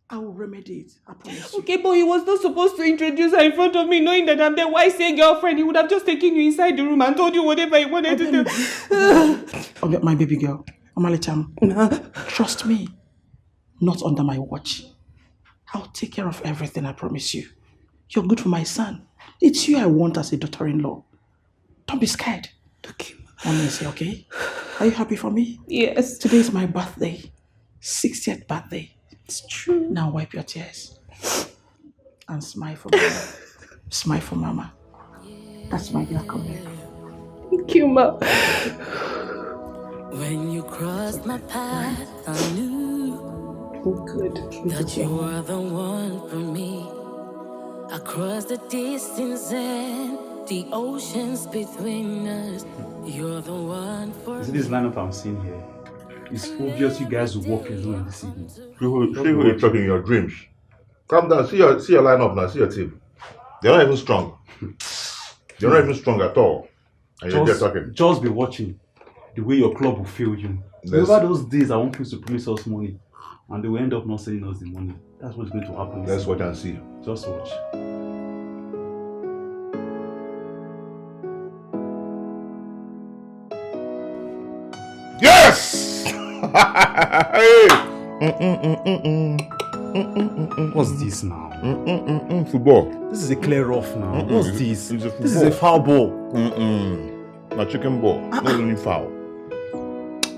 I will remedy it. I promise you. Okay, but he was not supposed to introduce her in front of me, knowing that I'm the YC girlfriend. He would have just taken you inside the room and told you whatever he wanted to do. Okay, my baby girl, Amalicham, trust me. Not under my watch. I'll take care of everything, I promise you. You're good for my son. It's you I want as a daughter-in-law. Don't be scared. Okay. I'm gonna say, okay? Are you happy for me? Yes. Today is my birthday. 60th birthday. It's true. Now wipe your tears. And smile for mama. Smile for mama. That's my girl, come here. Thank you, Ma. When you crossed my path, I knew that you were the one for me. Across the distance and the oceans between us, you're the one for me. This lineup I'm seeing here. It's obvious you guys will walk alone this evening. See who you're talking in your dreams. Calm down. See your lineup now. See your team. They're not even strong. They're not even strong at all. And you're just talking. Just be watching the way your club will fail you. Over those days, I want you to promise us money, and they will end up not sending us the money. That's what's going to happen. Let's watch and see. Just watch. Yes! Hey! What's this now? Football. This is a clear off now. What's this? This is a foul ball. Not chicken ball. Not only foul.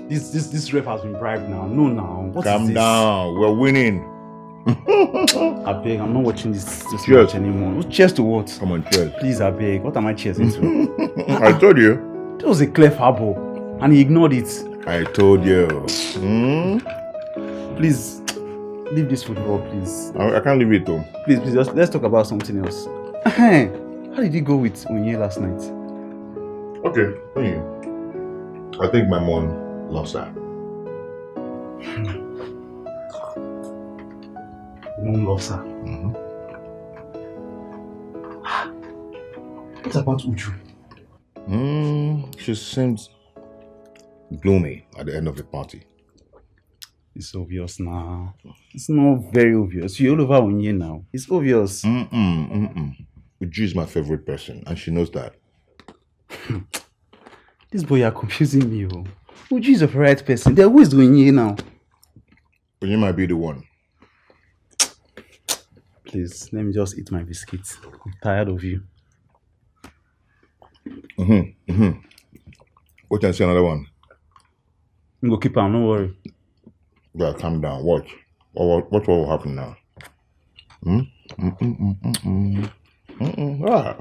This ref has been bribed now. No, now. Calm down. We're winning. I beg, I'm not watching this cheers match anymore. Cheers to what? Come on, cheers. Please, I beg. What am I cheersing to? I told you. That was a clear foul ball, and he ignored it. I told you. Please, leave this football, please. I can't leave it though. Please, let's talk about something else. How did you go with Unye last night? Okay. I think my mom loves her. Mom loves her. What about Uju? She seems gloomy at the end of the party. It's obvious now. It's not very obvious. You're all over Onye now. It's obvious. Uju is my favorite person, and she knows that. This boy, you're confusing me. Uju is a right person. They're always doing Onye now. Uju might be the one. Please, let me just eat my biscuits. I'm tired of you. Wait and see another one. I'm going to keep on, don't worry. Yeah, calm down. Watch. What will happen now?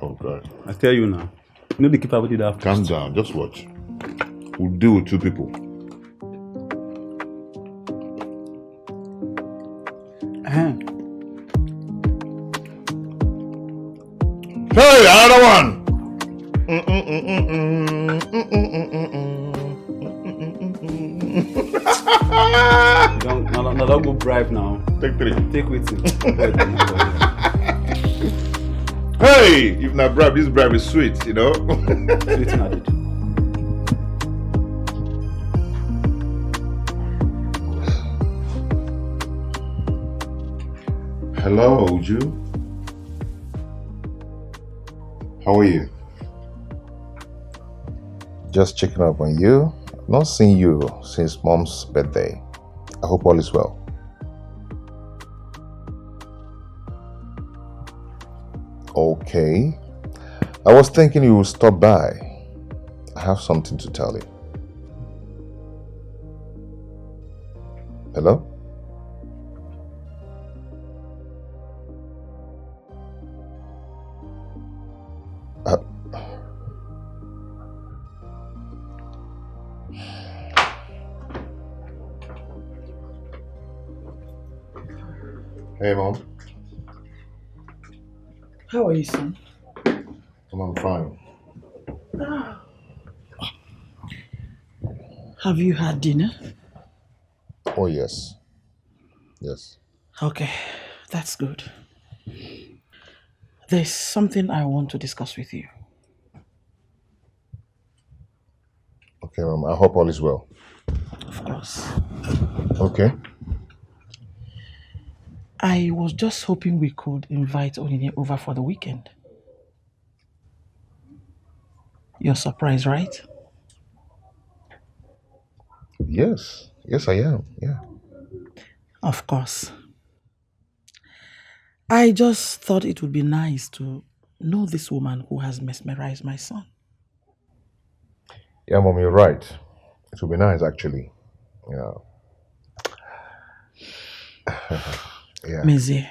Oh, God. I tell you now. You know the keeper with you that. Calm down. Just watch. We'll deal with two people. Hey, another one! Don't go bribe now. Take 3. Take with it. Hey, if not bribe, this bribe is sweet, you know. Sweet added. Hello, Uju. How are you? Just checking up on you. Not seen you since Mom's birthday. I hope all is well. Okay. I was thinking you would stop by. I have something to tell you. Hello? Hey, Mom. How are you, son? I'm fine. Have you had dinner? Oh, yes. Yes. Okay, that's good. There's something I want to discuss with you. Okay, Mom. I hope all is well. Of course. Okay. I was just hoping we could invite Onine over for the weekend. You're surprised, right? Yes. Yes, I am. Yeah. Of course. I just thought it would be nice to know this woman who has mesmerized my son. Yeah, Mom, you're right. It would be nice, actually. Yeah. Yeah. Maisie,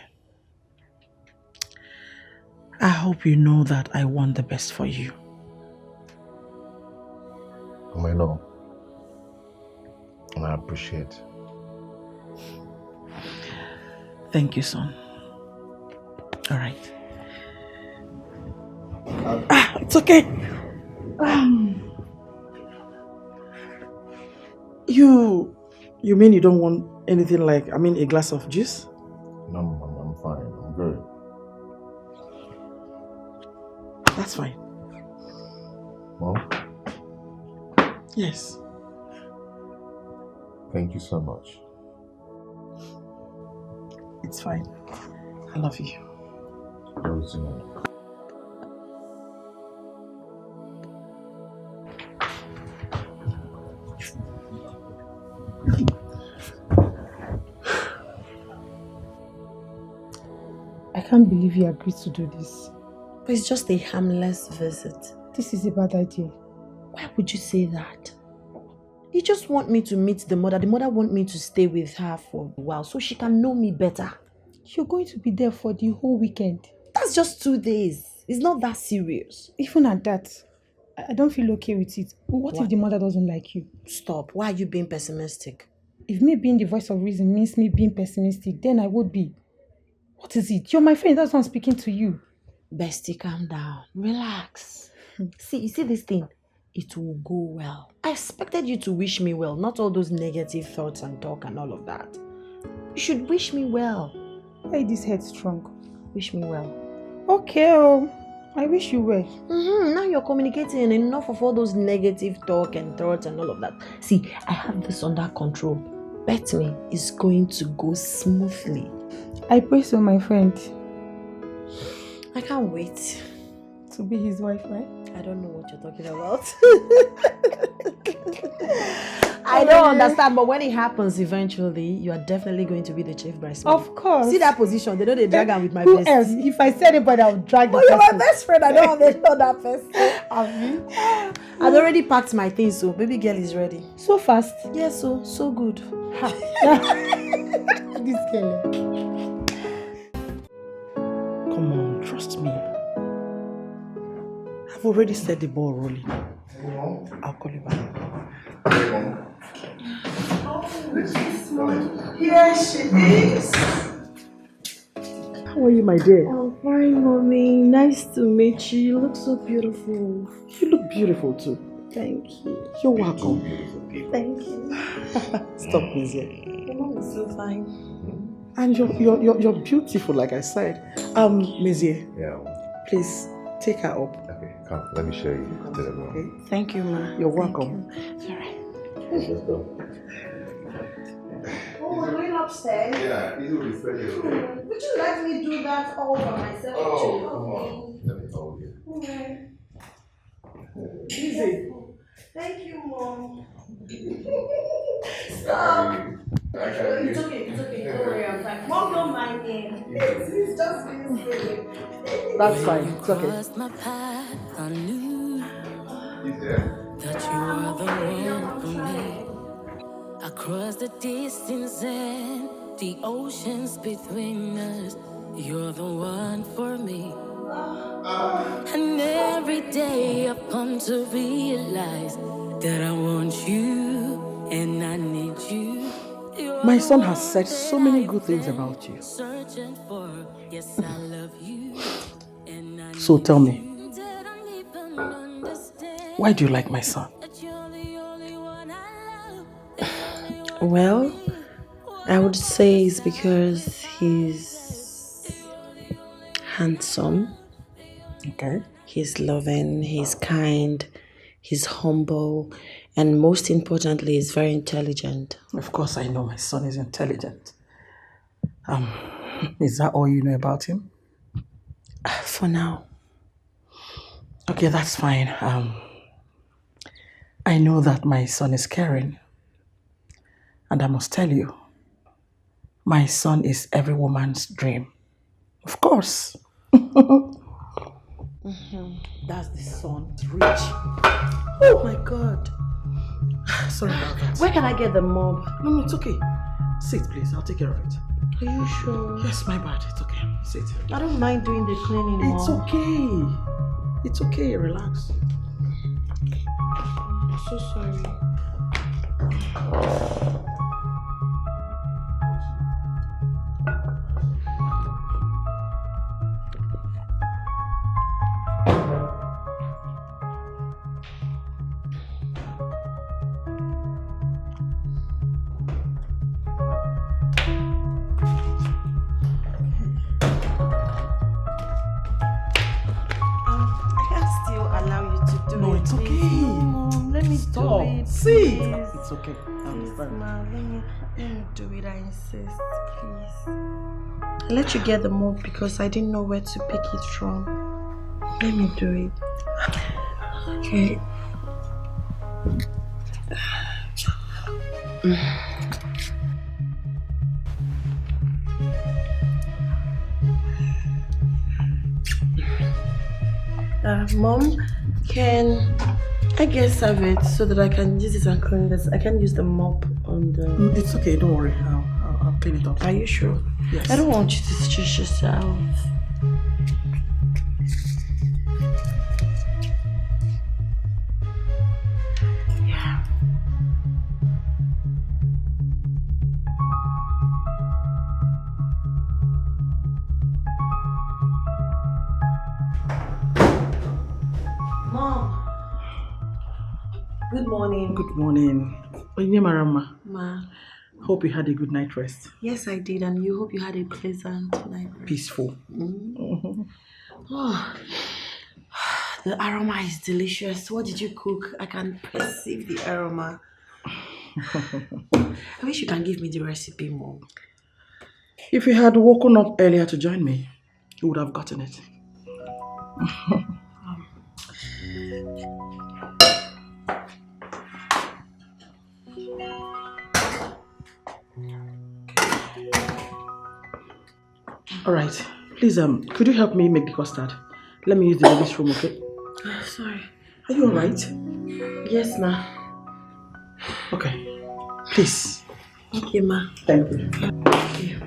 I hope you know that I want the best for you. I know. And I appreciate. Thank you, son. All right. It's okay. You mean you don't want anything like, a glass of juice? No, Mom, I'm fine. I'm good. That's fine. Mom? Yes. Thank you so much. It's fine. I love you. I can't believe you agreed to do this. But it's just a harmless visit. This is a bad idea. Why would you say that? You just want me to meet the mother. The mother wants me to stay with her for a while so she can know me better. You're going to be there for the whole weekend. That's just 2 days. It's not that serious. Even at that, I don't feel okay with it. What if the mother doesn't like you? Stop. Why are you being pessimistic? If me being the voice of reason means me being pessimistic, then I would be. What is it? You're my friend. That's why I'm speaking to you. Bestie, calm down. Relax. See, you see this thing? it will go well. I expected you to wish me well, not all those negative thoughts and talk and all of that. You should wish me well. Why is this headstrong? Wish me well. Okay, I wish you well. Now you're communicating enough of all those negative talk and thoughts and all of that. See, I have this under control. Bet me, it's going to go smoothly. I pray so, my friend. I can't wait. To be his wife, right? I don't know what you're talking about. I don't understand, but when it happens eventually, you are definitely going to be the chief bridesmaid. Of course. See that position? They know they drag her with my Who best. else? If I said anybody, I would drag the you're person. my best friend. I don't have to know that person. I'd already packed my things, so baby girl is ready. So fast? Yes, so good. This girl. Come on, trust me. I've already set the ball rolling. I'll call you back. Here she is. How are you, my dear? I'm fine, mommy. Nice to meet you. You look so beautiful. You look beautiful too. Thank you. You're welcome. Thank you. Stop, Mizzy. Your mom is so fine. And you're beautiful, like I said. Mizzy. Yeah. Please take her up. Okay, come. Let me show you to the room. Okay. Thank you, ma. You're welcome. Alright. Let's go. Oh, we're going upstairs. Yeah, it will be ready. Would you let me do that all by myself? Oh, come on. Let me hold you. Okay. Easy. Thank you, Mom. Stop. It's okay. Don't worry, I'm fine. Mom, don't mind me. It's just being silly. That's fine. It's okay. Crossed my path, I knew He's there. that you were the one for me. Across the distance and the oceans between us, you're the one for me. And every day I've come to realize that I want you and I need you. My son has said so many good things about you. Searching for, yes, I love you. So tell me, why do you like my son? Well, I would say it's because he's handsome. Okay. He's loving, he's kind, he's humble, and most importantly, he's very intelligent. Of course, I know my son is intelligent. Is that all you know about him? For now. Okay, that's fine. I know that my son is caring. And I must tell you, my son is every woman's dream. Of course. That's the son, rich. Oh my God. Sorry about that. Where can I get the mop? No, it's okay. Sit, please. I'll take care of it. Are you sure? Yes, my bad. It's okay. Sit. I don't mind doing the cleaning, It's Mom. okay. It's okay. Relax. I'm so sorry. No, it's okay. Mom, let me Stop. do it. Sit. Please. It's okay. I Please, understand. Ma, let me do it. I insist, please. I let you get the mop because I didn't know where to pick it from. Let me do it. Okay. Mom, can I get serve it so that I can use it and clean this? I can use the mop on the... It's okay, don't worry. I'll clean it up. Are you sure? Yes. I don't want you to stress yourself. Yeah. Mom. Good morning. Good morning. Marama. Ma. Hope you had a good night rest. Yes, I did, and you hope you had a pleasant night rest. Peaceful. Oh, the aroma is delicious. What did you cook? I can perceive the aroma. I wish you can give me the recipe, Mom. If you had woken up earlier to join me, you would have gotten it. Alright, please could you help me make the custard? Let me use the ladies' room, okay? Sorry. Are you alright? Yes, ma. Okay. Please. Okay, ma. Thank you. Thank you.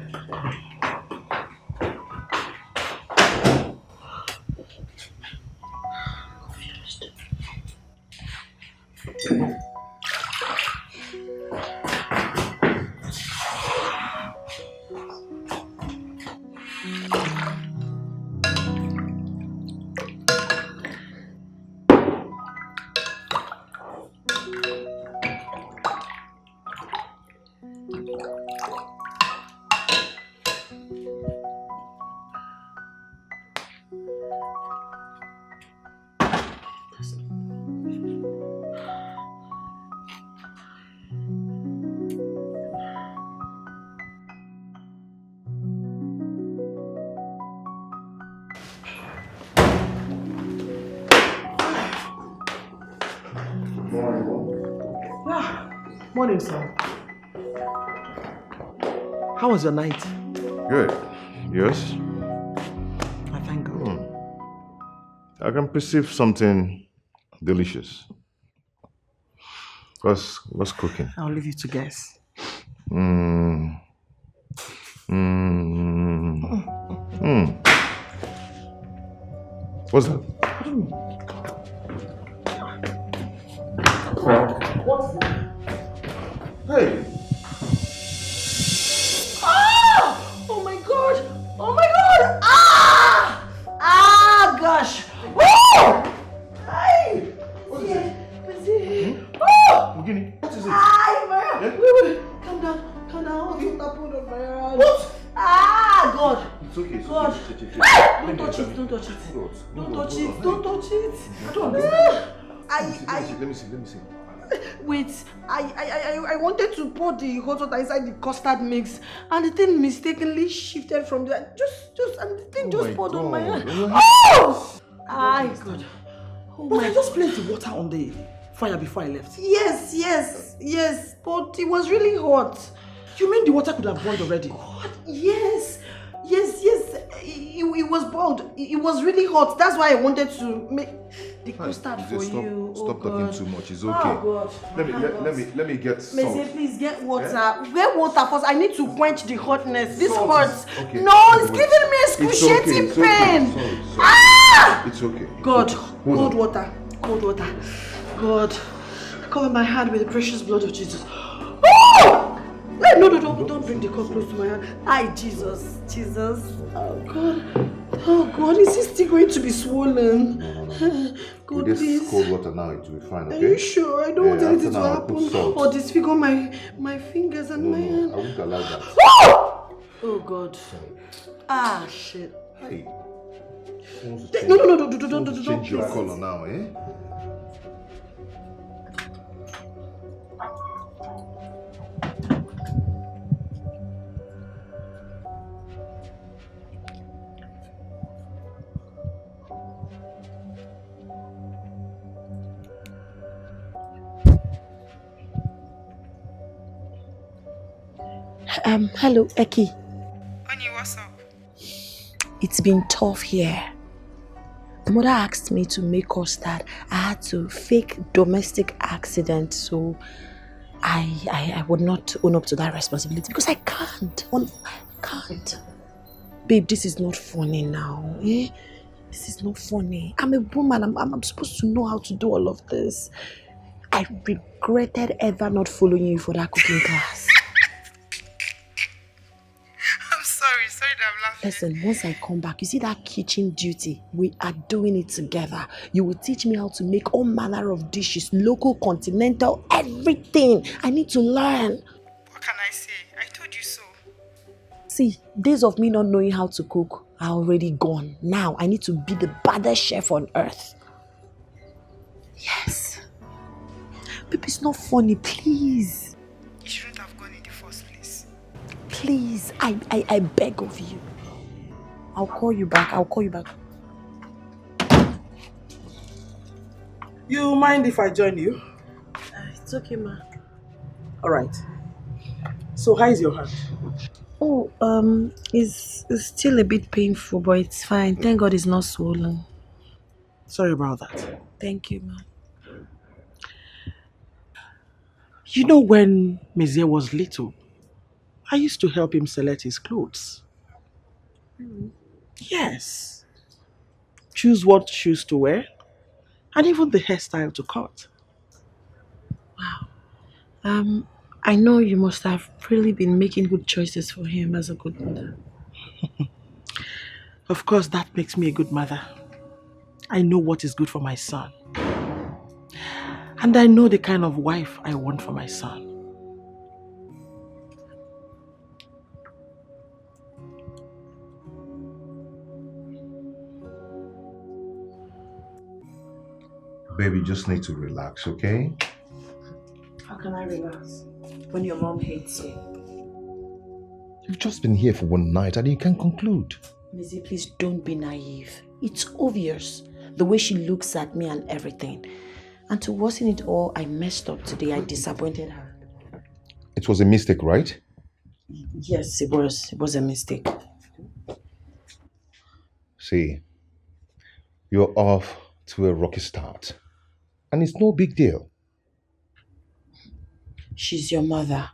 Morning, sir. How was your night? Good. Yes? I thank God. I can perceive something delicious. What's cooking? I'll leave you to guess. What's that? What's that? Hey! Oh my god! Oh my god! Ah! Ah, gosh! Woo! Hey! What is it? Oh! Guinea, what is it? Ah, Yeah? wait. Calm down. What happened on my hand? What? Ah, God! It's okay. God. Don't Don't touch it. Don't touch it. Don't touch it. I don't understand. Let me see. Wait, I wanted to pour the hot water inside the custard mix, and the thing mistakenly shifted from there. And the thing just poured on my hand. Oh! Ah, God. Oh But my I just placed the water on the fire before I left. Yes, but it was really hot. You mean the water could have boiled already? God, yes. It was boiled. It was really hot. That's why I wanted to make the custard for you. Stop talking too much. It's okay. Oh God. Let me get salt. Maisie, please get water. Get water first. I need to quench the hotness. This Salt hurts. okay. No, it's giving me excruciating pain. Sorry. Ah! It's okay. God, Hold on. cold water. God, cover my hand with the precious blood of Jesus. Oh! No, don't bring the cup close to my hand. Ay, Jesus. Oh God, is this still going to be swollen? God, With this please. cold water now, it will be fine, okay? Are you sure? I don't want anything to after now, I'll put happen salt. or disfigure my fingers and my hand. I won't allow that. Oh God. Ah, shit. Hey. No, Don't change your please. color now, eh? Hello, Eki. Honey, what's up? It's been tough here. The mother asked me to make custard. I had to fake domestic accident, so I would not own up to that responsibility because I can't. I can't. Babe, this is not funny now. Eh? This is not funny. I'm a woman. I'm supposed to know how to do all of this. I regretted ever not following you for that cooking class. I'm sorry that I'm Listen, once I come back, you see that kitchen duty? We are doing it together. You will teach me how to make all manner of dishes, local, continental, everything. I need to learn. What can I say? I told you so. See, days of me not knowing how to cook are already gone. Now I need to be the baddest chef on earth. Yes. Baby, it's not funny, please. You shouldn't have gone in the first place. Please, I beg of you. I'll call you back. You mind if I join you? It's okay, ma. Alright. So how is your hand? Oh, it's still a bit painful, but it's fine. Thank God it's not swollen. Sorry about that. Thank you, ma. You know, when Mezier was little, I used to help him select his clothes. Yes. Choose what shoes to wear, and even the hairstyle to cut. Wow. I know you must have really been making good choices for him as a good mother. Of course, that makes me a good mother. I know what is good for my son. And I know the kind of wife I want for my son. Baby, you just need to relax, okay? How can I relax when your mom hates you? You've just been here for one night and you can't conclude. Missy, please don't be naive. It's obvious, the way she looks at me and everything. And to worsen it all, I messed up today. I disappointed her. It was a mistake, right? Yes, it was. It was a mistake. See, you're off to a rocky start. And it's no big deal. She's your mother.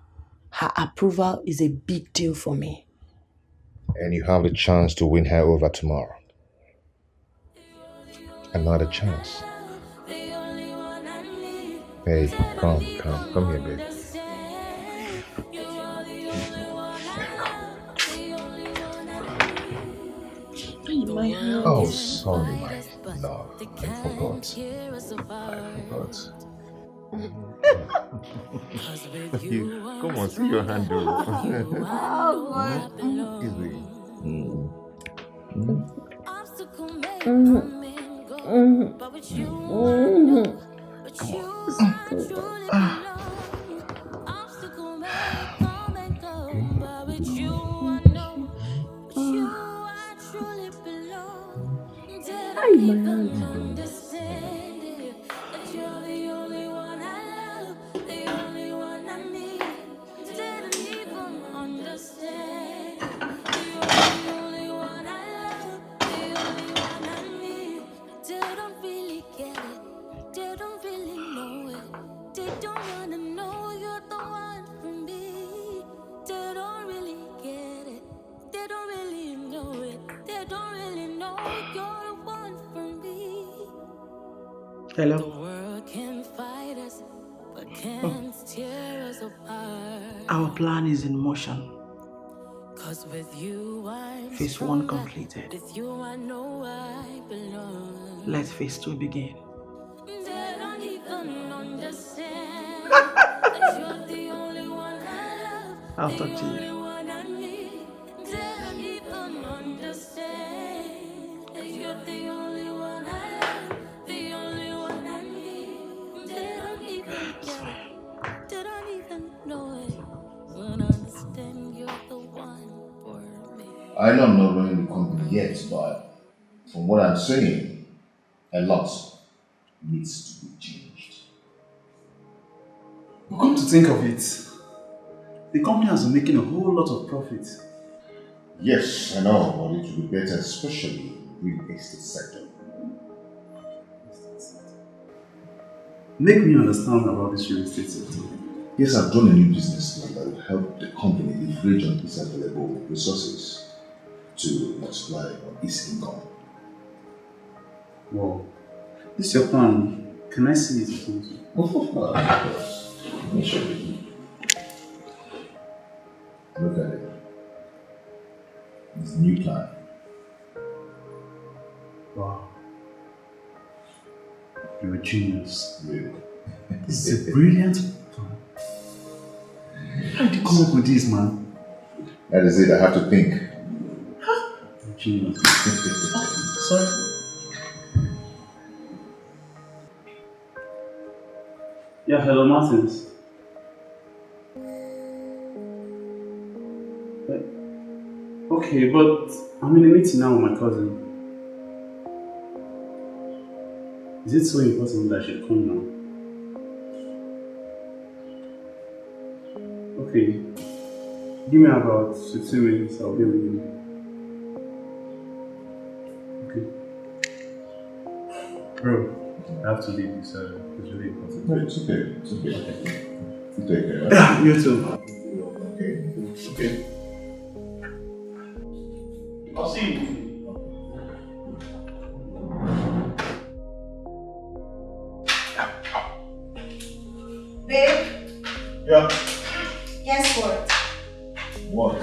Her approval is a big deal for me. And you have the chance to win her over tomorrow. Another chance. Hey, come here, babe. My hand. Oh, sorry, Mike. No, I forgot. Come on, see your hand, though. Easy. Hello? Our plan is in motion. Phase 1 completed. Let phase 2 begin. I'll talk to you. I know I'm not running the company yet, but from what I'm saying, a lot needs to be changed. But come to think of it, the company has been making a whole lot of profit. Yes, I know, but it will be better, especially in the real estate sector. Make me understand about this real estate sector. Yes, I've done a new business plan that will help the company leverage on its available resources to multiply on its income. Wow. This is your plan. Can I see it? Of course. Let me show you. Look at it. It's a new plan. Wow. You're a genius. Really? This is a brilliant plan. How did you come up with this, man? That is it, I have to think. You're a genius. Sorry. Yeah, hello, Martins. Okay, but I'm in a meeting now with my cousin. Is it so important that I should come now? Okay. Give me about 15 minutes, I'll be with you. Okay. Bro, I have to leave you, so it's really important. No, it's okay. It's okay. You take care. Yeah, you too. Okay. Okay. I'll see you. Babe, Yeah. guess what? What?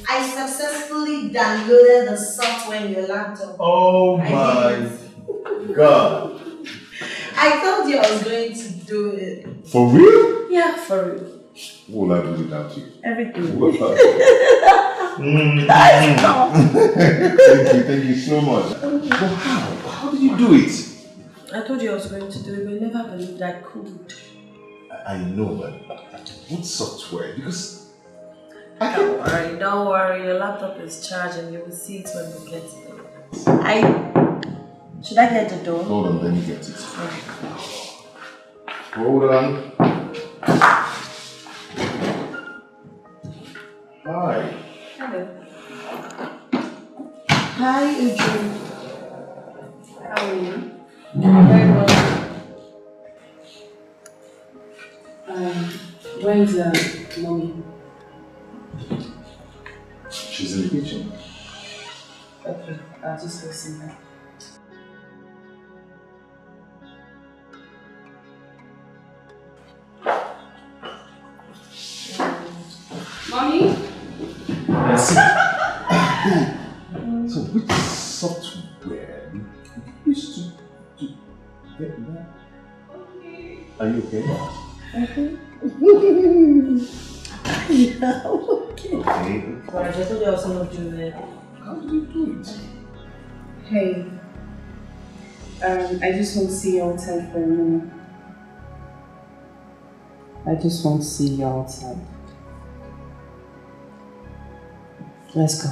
I successfully downloaded the software in your laptop. Oh my God. I told you I was going to do it. For real? Yeah, for real. What will I do without you? Everything. Thank you so much. But how did you do it? I told you I was going to do it, but I never believed I could. I know, but what software? Because Don't worry, your laptop is charged and you will see it when we get there. Should I get the door? hold on, let me get it. Hold on. Hi. Hello. Hi, Uju. How are you? Very well. Where's mommy? She's in the kitchen. Okay, I'll just go see her. Mommy? Yes. So which software you used to get that? Are you okay? Yeah, okay. Okay. Well, I told you I was going to do it. How did you do it? Hey, I just want to see you outside for a moment. I just want to see you outside. Let's go.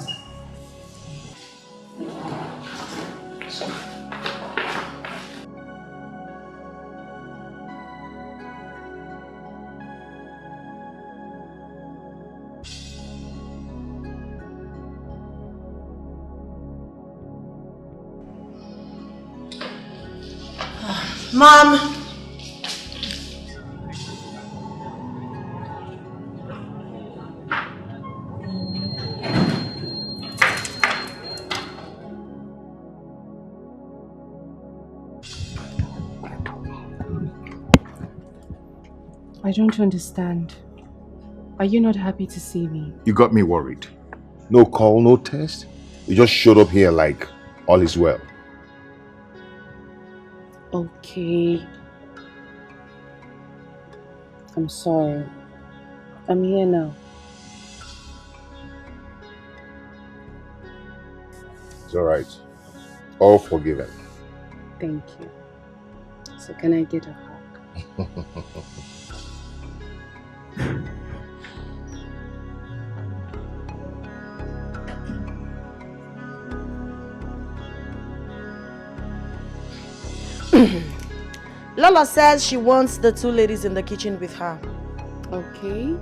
Mom! I don't understand. Are you not happy to see me? You got me worried. No call, no test. You just showed up here like all is well. Okay. I'm sorry. I'm here now. It's alright. All forgiven. Thank you. So can I get a hug? Lola says she wants the two ladies in the kitchen with her. Okay.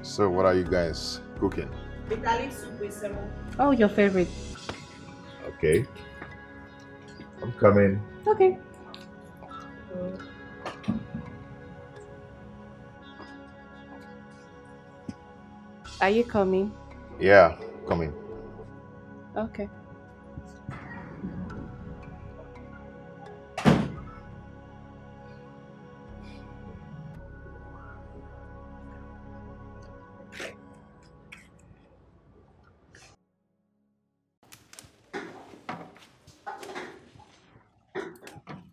So what are you guys cooking? Bitter soup with salmon. Oh, your favorite. Okay. I'm coming. Okay. Are you coming? Yeah, coming. Okay.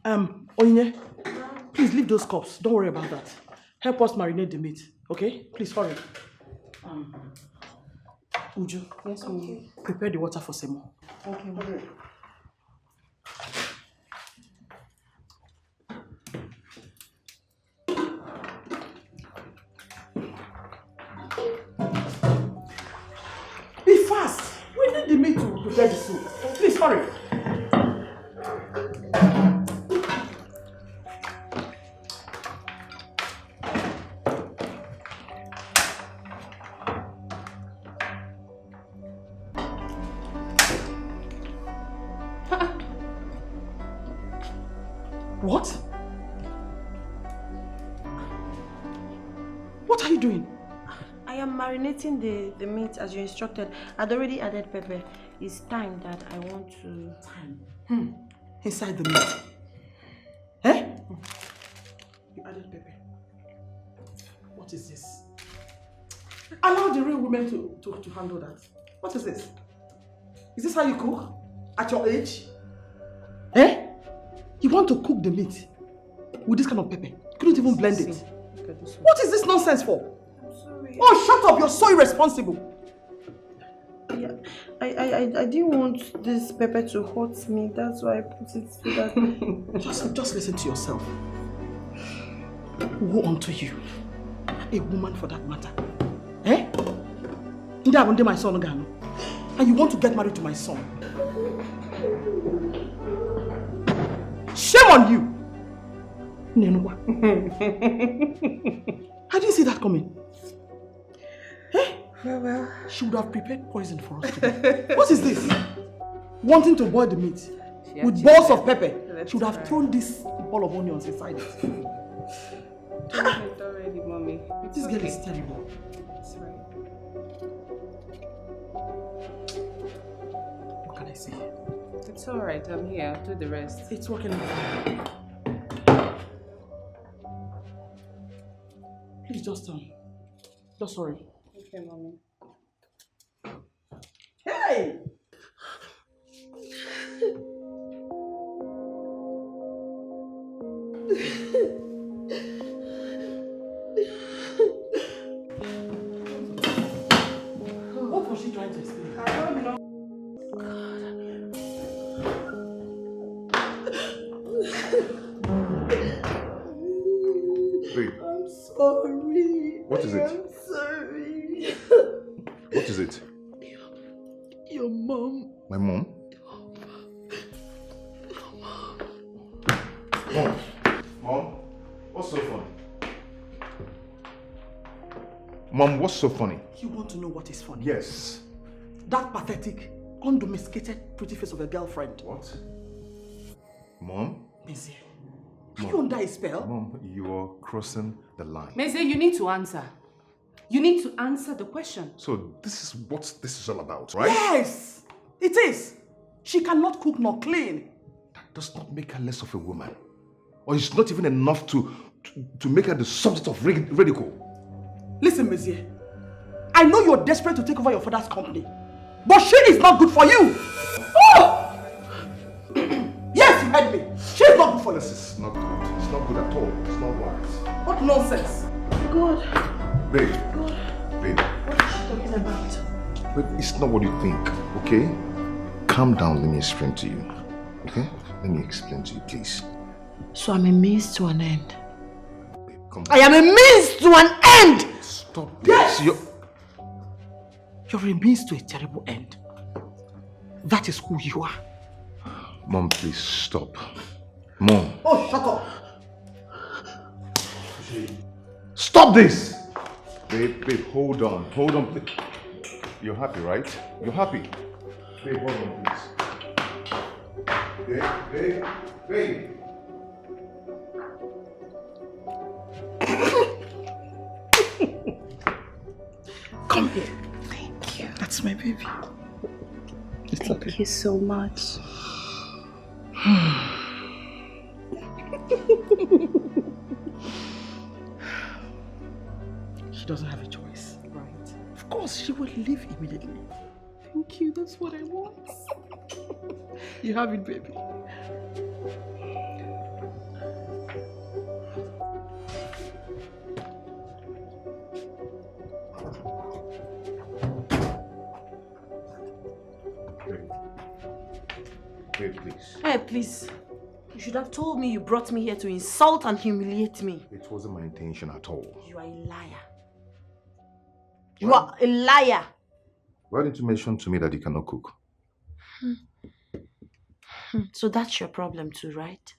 Onye, please leave those cups. Don't worry about that. Help us marinate the meat, okay? Please hurry. Uju, Yes, Mommy. prepare the water for Semo. Okay, Mommy. Be fast! We need the meat to prepare the soup. Please hurry. What? What are you doing? I am marinating the meat as you instructed. I'd already added pepper. It's time that I want to... Inside the meat. Eh? You added pepper. What is this? Allow the real women to handle that. What is this? Is this how you cook? At your age? Eh? You want to cook the meat with this kind of pepper? You couldn't even blend it. What is this nonsense for? I'm sorry. Oh, shut up! You're so irresponsible. Yeah, I didn't want this pepper to hurt me. That's why I put it so that... Just listen to yourself. Woe unto you. A woman for that matter. Eh? My son, and you want to get married to my son. Shame on you! I didn't see that coming. Eh? Well. She would have prepared poison for us today. What is this? Wanting to boil the meat with balls of pepper. She would have thrown this ball of onions inside it. Don't it already, Mommy. This girl is terrible. It's right. What can I say? It's alright, I'm here. I'll do the rest. It's working out. Please just hurry. Okay, Mommy. Hey! What was she trying to explain? I don't know. Babe, I'm sorry. what is it? I'm sorry. What is it? Your mom. My mom? Mom, what's so funny? Mom, what's so funny? You want to know what is funny? Yes. That pathetic, undomesticated pretty face of a girlfriend. What? Mom? Maisie, are you under a spell? Mom, you are crossing the line. Maisie, you need to answer. You need to answer the question. So this is what this is all about, right? Yes, it is. She cannot cook nor clean. That does not make her less of a woman. Or it's not even enough to make her the subject of ridicule. Listen, Maisie, I know you're desperate to take over your father's company, but she is not good for you. Oh! Yes, you heard me. She is not good for you. This is not good. It's not good at all. It's not wise. What nonsense. God. Babe. God. Babe. What is she talking about? But it's not what you think, okay? Calm down, let me explain to you. Okay? Let me explain to you, please. So I'm a means to an end. Babe, come on. I am a means to an end! Stop Yes! this. You're a means to a terrible end. That is who you are. Mom, please stop. Mom. Oh, shut up. Stop this! Babe, hold on. Hold on, please. You're happy, right? You're happy. Babe, hold on, please. Babe. Come here. Thank you. That's my baby. Thank you so much. She doesn't have a choice. Right. Of course, she will leave immediately. Thank you. That's what I want. You have it, baby. Babe, please. Hey, please. You should have told me you brought me here to insult and humiliate me. It wasn't my intention at all. You are a liar. You are a liar. Why didn't you mention to me that you cannot cook? So that's your problem too, right?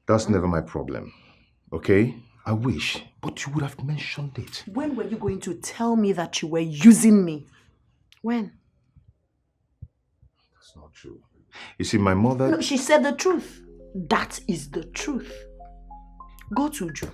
That's never my problem. Okay? I wish, but you would have mentioned it. When were you going to tell me that you were using me? When? That's not true. You see, my mother... No, she said the truth. That is the truth. Go to Uju.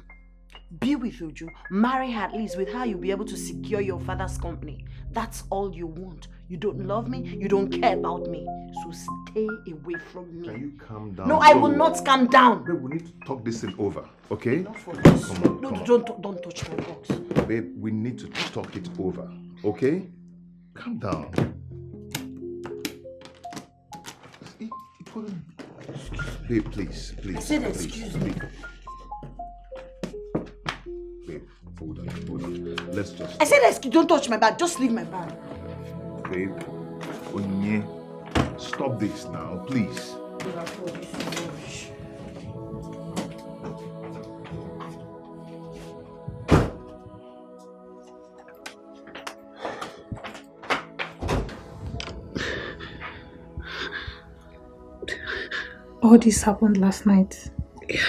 Be with Uju. Marry her at least. With her, you'll be able to secure your father's company. That's all you want. You don't love me. You don't care about me. So stay away from me. Can you calm down? No, I will not calm down. Babe, we need to talk this thing over, okay? Not for this. Come on. Don't touch my box. Babe, we need to talk it over, okay? Calm down. It wasn't... Babe, please. I said excuse me. Babe, hold on. Let's just... I said excuse. Don't touch my bag. Just leave my bag. Babe, Onye, stop this now, please. All this happened last night. Yeah.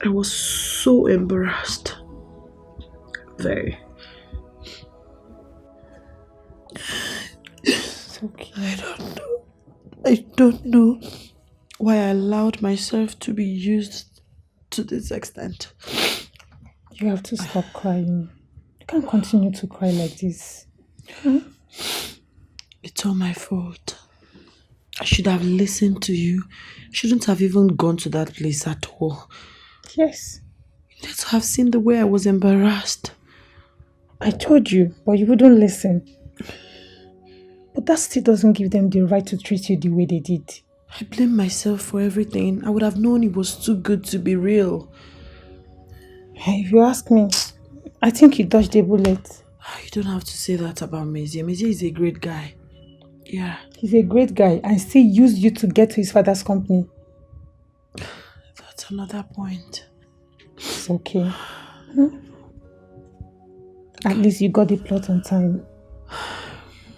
I was so embarrassed. Very. It's okay. I don't know why I allowed myself to be used to this extent. You have to stop crying. You can't continue to cry like this. It's all my fault. I should have listened to you. Shouldn't have even gone to that place at all. Yes. You need to have seen the way I was embarrassed. I told you, but you wouldn't listen. But that still doesn't give them the right to treat you the way they did. I blame myself for everything. I would have known it was too good to be real. If you ask me, I think you dodged a bullet. You don't have to say that about Mezie. Mezie is a great guy. Yeah. He's a great guy and still used you to get to his father's company. That's another point. It's okay. At least you got the plot on time.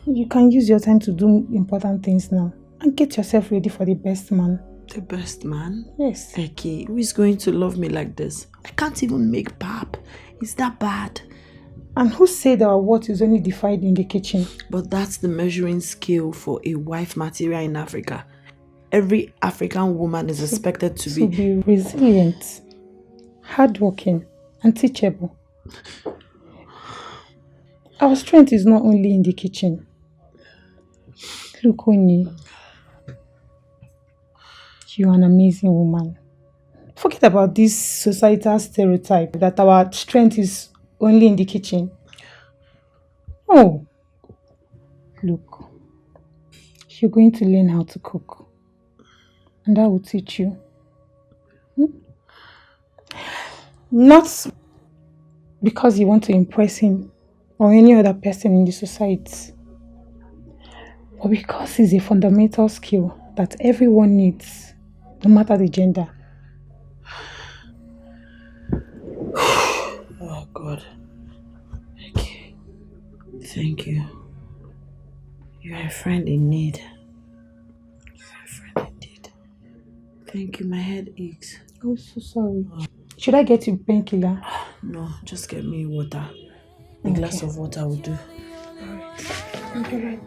You can use your time to do important things now and get yourself ready for the best man. The best man? Yes. Okay, who is going to love me like this? I can't even make pap. Is that bad? And who said our worth is only defined in the kitchen? But that's the measuring scale for a wife material in Africa. Every African woman is expected to be resilient, hardworking, and teachable. Our strength is not only in the kitchen. Look, Onyi, you're an amazing woman. Forget about this societal stereotype that our strength is only in the kitchen. Oh, look, you're going to learn how to cook. And I will teach you. Not because you want to impress him or any other person in the society, but because it's a fundamental skill that everyone needs, no matter the gender. Oh God. Okay. Thank you. You are a friend in need. You are a friend indeed. Thank you, my head aches. Oh, so sorry. Should I get you painkiller? No, just get me water. A glass of water will do. Okay.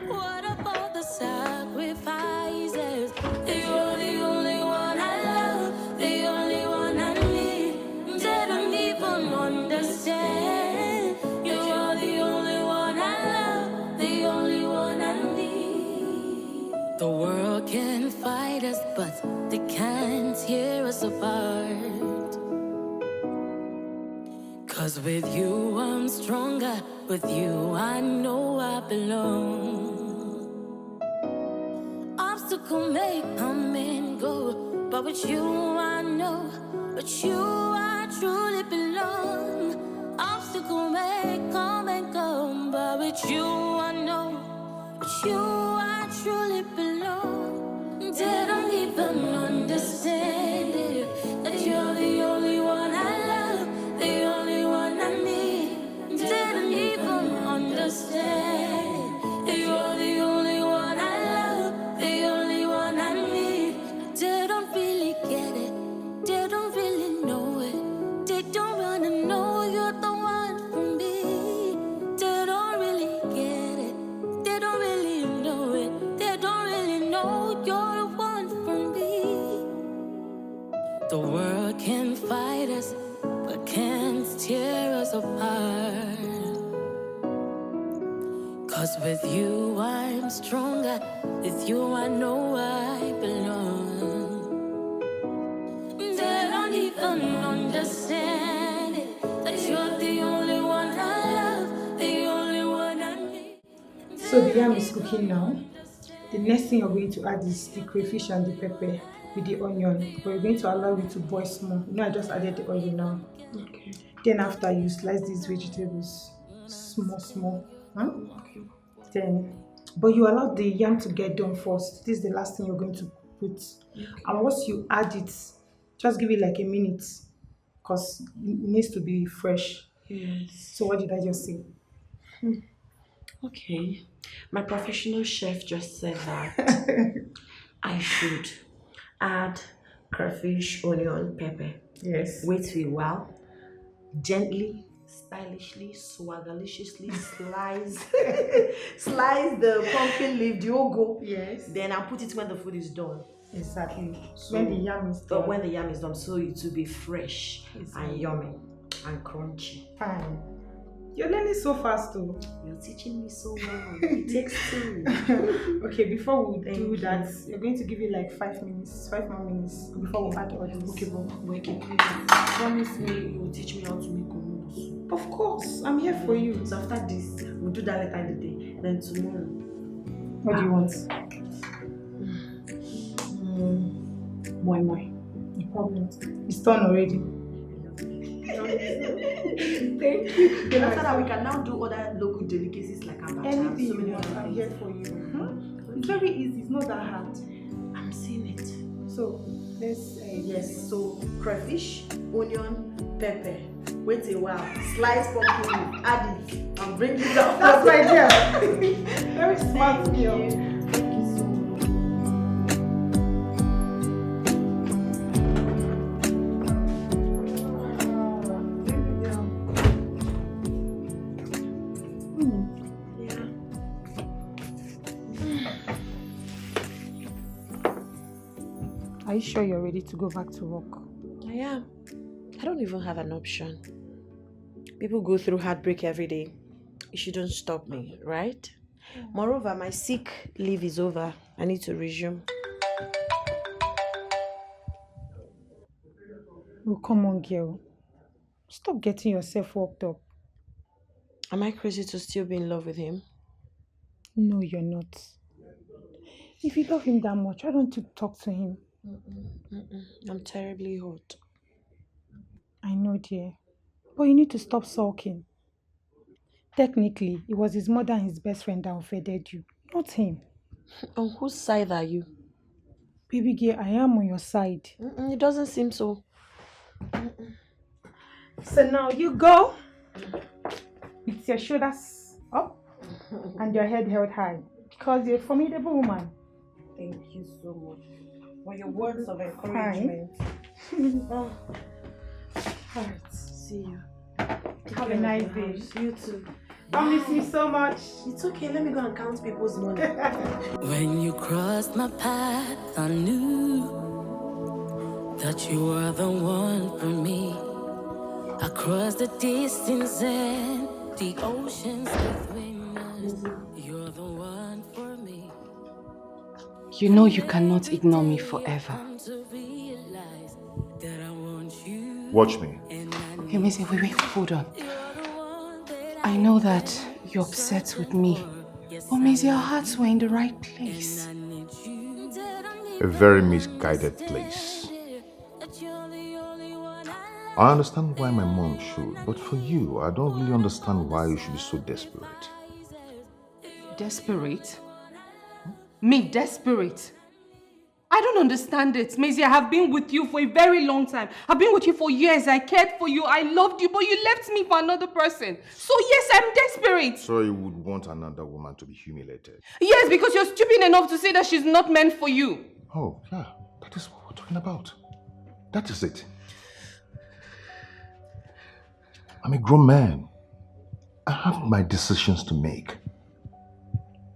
What about the sacrifices? You're the only one I love, the only one I need. They don't even understand. You're the only one I love, the only one I need. The world can fight us, but they can't tear us apart. 'Cause with you I'm stronger, with you I know I belong. Obstacle may come and go, but with you I know, with you I truly belong. Obstacle may come and go, but with you I know, with you I truly belong. They don't even understand it, that you're the only one I love, the only one I need. They don't even understand that you're the only one I love, the only one I need. They don't really get it, they don't really know it, they don't wanna know you're the one for me. They don't really get it, they don't really know it, they don't really know you're the one for me. The world can fight us, but can't tear us apart. 'Cause with you I'm stronger, with you I know I belong. They don't even understand it, that you're the only one I love, the only one I need. So the yam is cooking now. The next thing you're going to add is the crayfish and the pepper with the onion. But you're going to allow it to boil small. You know, I just added the oil now. Okay. Then after you slice these vegetables small. Huh? Okay. Then, but you allow the yam to get done first. This is the last thing you're going to put. Okay. And once you add it, just give it like a minute, because it needs to be fresh. Yes. So what did I just say? Okay. My professional chef just said that I should add crayfish, onion, pepper. Yes. Wait for a while. Gently, stylishly, swaggerliciously slice the pumpkin leaf, the ugu. Yes. Then I'll put it when the food is done. Exactly. So, when the yam is done. When the yam is done, so it will be fresh and yummy and crunchy. Fine. You're learning so fast too. You're teaching me so well. It takes two. Okay, before we Thank do you. that, you're going to give it like 5 more minutes before we add all this. Okay, but promise me you will teach me how to make hummus. Of course, I'm here for you. So after this, we'll do that later in the day. Then tomorrow. What do you want? Moi. No problem. It's done already. Thank you. Then after that, we can now do other local delicacies like abacha. Anything So you many want, other I'm things. here for you. It's very easy, it's not that hard. I'm seeing it. So, let's Yes, so crayfish, onion, pepper. Wait a while. Slice pumpkin leaf, add it, and bring it up. That's my idea. Very smart Thank girl. you. Thank you so much. Are you sure you're ready to go back to work? I am. I don't even have an option. People go through heartbreak every day. It shouldn't stop me, right? Moreover, my sick leave is over. I need to resume. Oh, come on, girl. Stop getting yourself worked up. Am I crazy to still be in love with him? No, you're not. If you love him that much, why don't you talk to him? I'm terribly hot. I know, dear. But you need to stop sulking. Technically, it was his mother and his best friend that offended you, not him. On whose side are you? Baby girl, I am on your side. It doesn't seem so. So now you go with your shoulders up and your head held high, because you're a formidable woman. Thank you so much for your words of encouragement. All right. See you. Have a nice day. You too. I miss you so much. It's okay. Let me go and count people's money. When you crossed my path, I knew that you were the one for me. Across the distance and the oceans between us, you're the one for me. You know you cannot ignore me forever. Watch me. Okay, Missy, wait, hold on. I know that you're upset with me, but Missy, our hearts were in the right place. A very misguided place. I understand why my mom should, but for you, I don't really understand why you should be so desperate. Desperate? Me, desperate? I don't understand it. Maisie, I have been with you for a very long time. I've been with you for years. I cared for you. I loved you, but you left me for another person. So yes, I'm desperate. So you would want another woman to be humiliated? Yes, because you're stupid enough to say that she's not meant for you. Oh, yeah. That is what we're talking about. That is it. I'm a grown man. I have my decisions to make.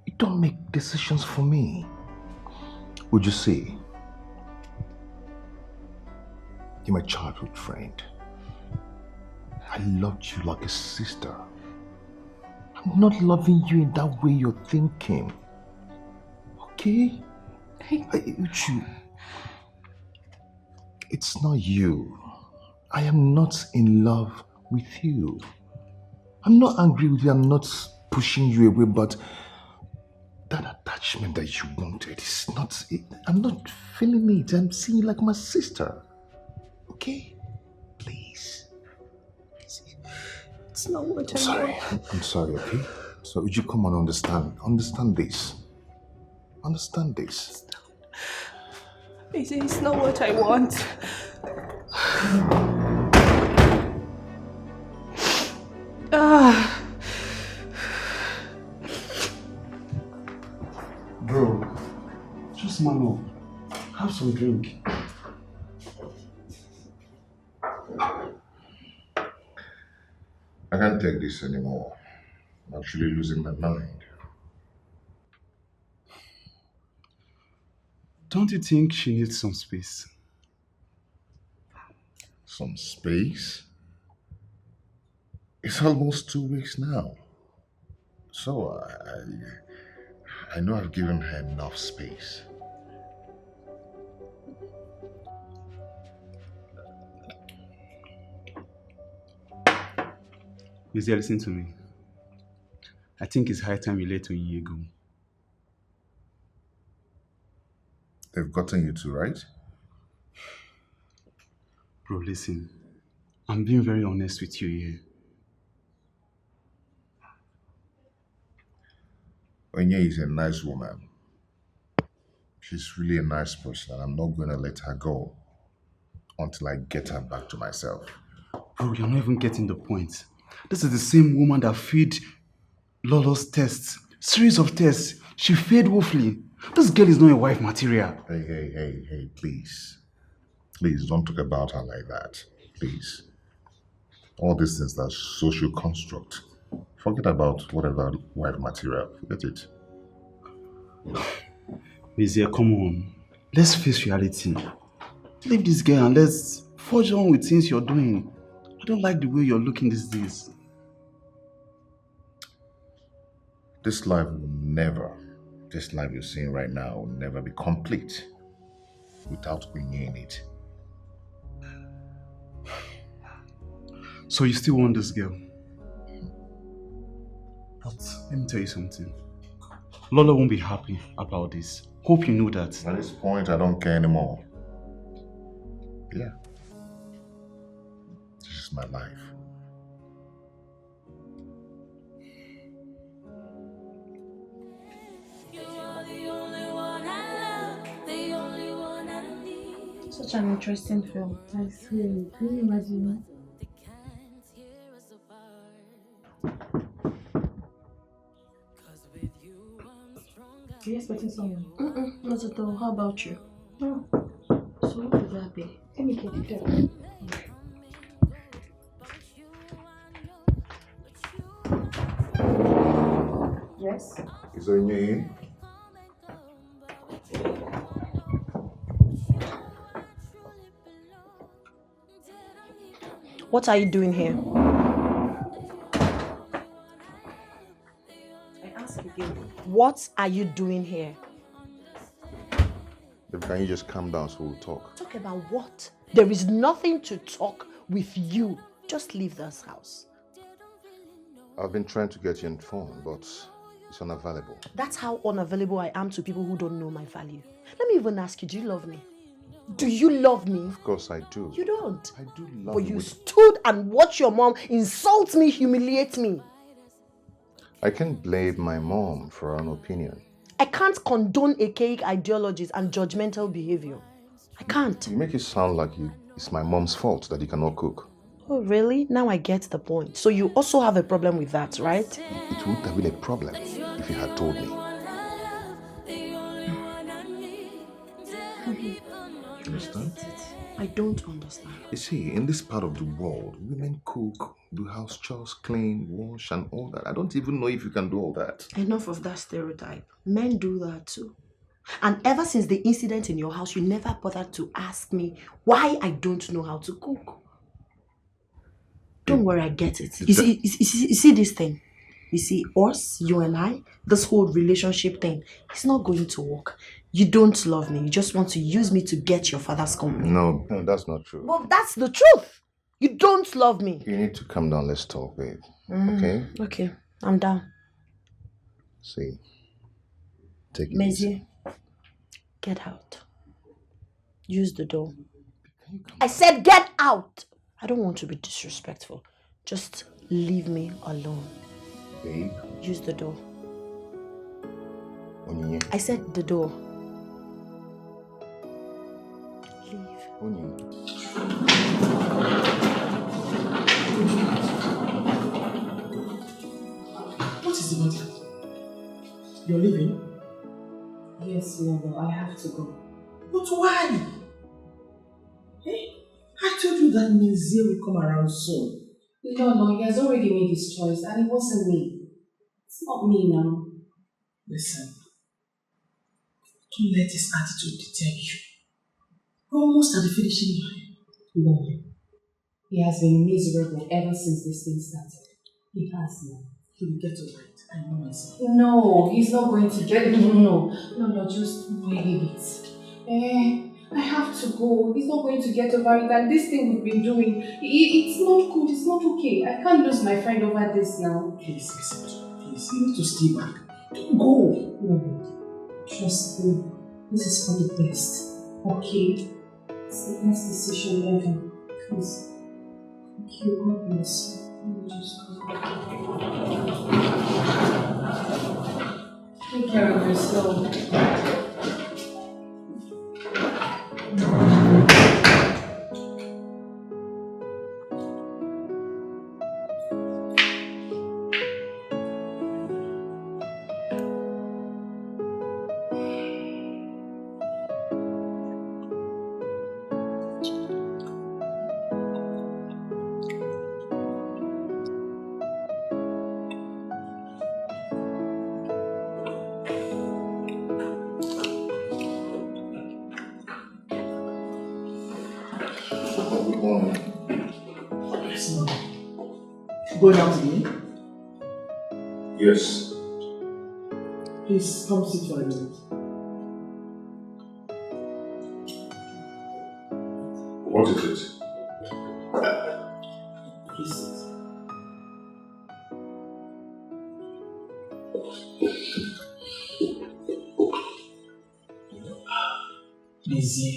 You don't make decisions for me. Would you say? You're my childhood friend. I loved you like a sister. I'm not loving you in that way you're thinking. Okay? Uchu, it's not you. I am not in love with you. I'm not angry with you. I'm not pushing you away, but that attachment that you wanted is not it. I'm not feeling it. I'm seeing you like my sister. Okay? Please. It's not what I'm sorry. I'm sorry, okay? So would you come on, understand this. Understand this. It's not what I want. Bro, just man up. Have some drink. I can't take this anymore. I'm actually losing my mind. Don't you think she needs some space? Some space? It's almost 2 weeks now. So I know I've given her enough space. Mizia, listen to me. I think it's high time you let Onyinye go. They've gotten you to, right? Bro, listen. I'm being very honest with you here. Onyinye is a nice woman. She's really a nice person, and I'm not going to let her go until I get her back to myself. Bro, you're not even getting the point. This is the same woman that failed Lolo's tests. Series of tests. She failed woefully. This girl is not a wife material. Hey, please. Please, don't talk about her like that. Please. All these things are social construct. Forget about whatever wife material. Forget it. Mizia, come on. Let's face reality. Leave this girl and let's forge on with things you're doing. I don't like the way you're looking these days. This life you're seeing right now will never be complete without Onyinye in it. So you still want this girl? But let me tell you something. Lola won't be happy about this. Hope you know that. At this point, I don't care anymore. Yeah. This is my life. Such an interesting film. I swear. Can you imagine? Are you expecting someone? Not at all. How about you? No. So what would that be? Let me get it done. Yes? Is Onyinye in? What are you doing here? I ask again. What are you doing here? Can you just calm down so we'll talk? Talk about what? There is nothing to talk with you. Just leave this house. I've been trying to get you on the phone, but it's unavailable. That's how unavailable I am to people who don't know my value. Let me even ask you, do you love me? Do you love me? Of course I do. You don't. I do love But you. you stood and watched your mom insult me, humiliate me. I can't blame my mom for her own opinion. I can't condone archaic ideologies and judgmental behavior. I can't. You make it sound like it's my mom's fault that you cannot cook. Oh, really? Now I get the point. So you also have a problem with that, right? It would have been a problem if you had told me. You understand? I don't understand. You see, in this part of the world, women cook, do house chores, clean, wash, and all that. I don't even know if you can do all that. Enough of that stereotype. Men do that too. And ever since the incident in your house, you never bothered to ask me why I don't know how to cook. Don't worry, I get it. You see this thing? You see, us, you and I, this whole relationship thing, it's not going to work. You don't love me. You just want to use me to get your father's company. No, that's not true. Well, that's the truth. You don't love me. You need to calm down. Let's talk, babe. Okay? Okay, I'm down. See, take it easy. Get out. Use the door. I said get out. I don't want to be disrespectful. Just leave me alone. Babe. Use the door. Onyinye. I said the door. Onyinye. What is the matter? You're leaving? Yes, Mother, I have to go. But why? I told you that Nizie will come around soon. No, he has already made his choice and it wasn't me. It's not me now. Listen, don't let this attitude deter you. We're almost at the finishing line. No. He has been miserable ever since this thing started. He has now. He will get over it. I know myself. No, he's not going to get it. No, just leave it. I have to go. He's not going to get over it. And this thing we've been doing, it's not good. It's not okay. I can't lose my friend over this now. Please listen to me. Please, you need to stay back. Don't go. No, trust me. This is for the best. Okay? It's the best decision ever. Please. Thank you. God bless you. Let me just go. Take care of yourself. Going out again? Yes. Please come sit for a minute. What is it? Please sit. Nizie,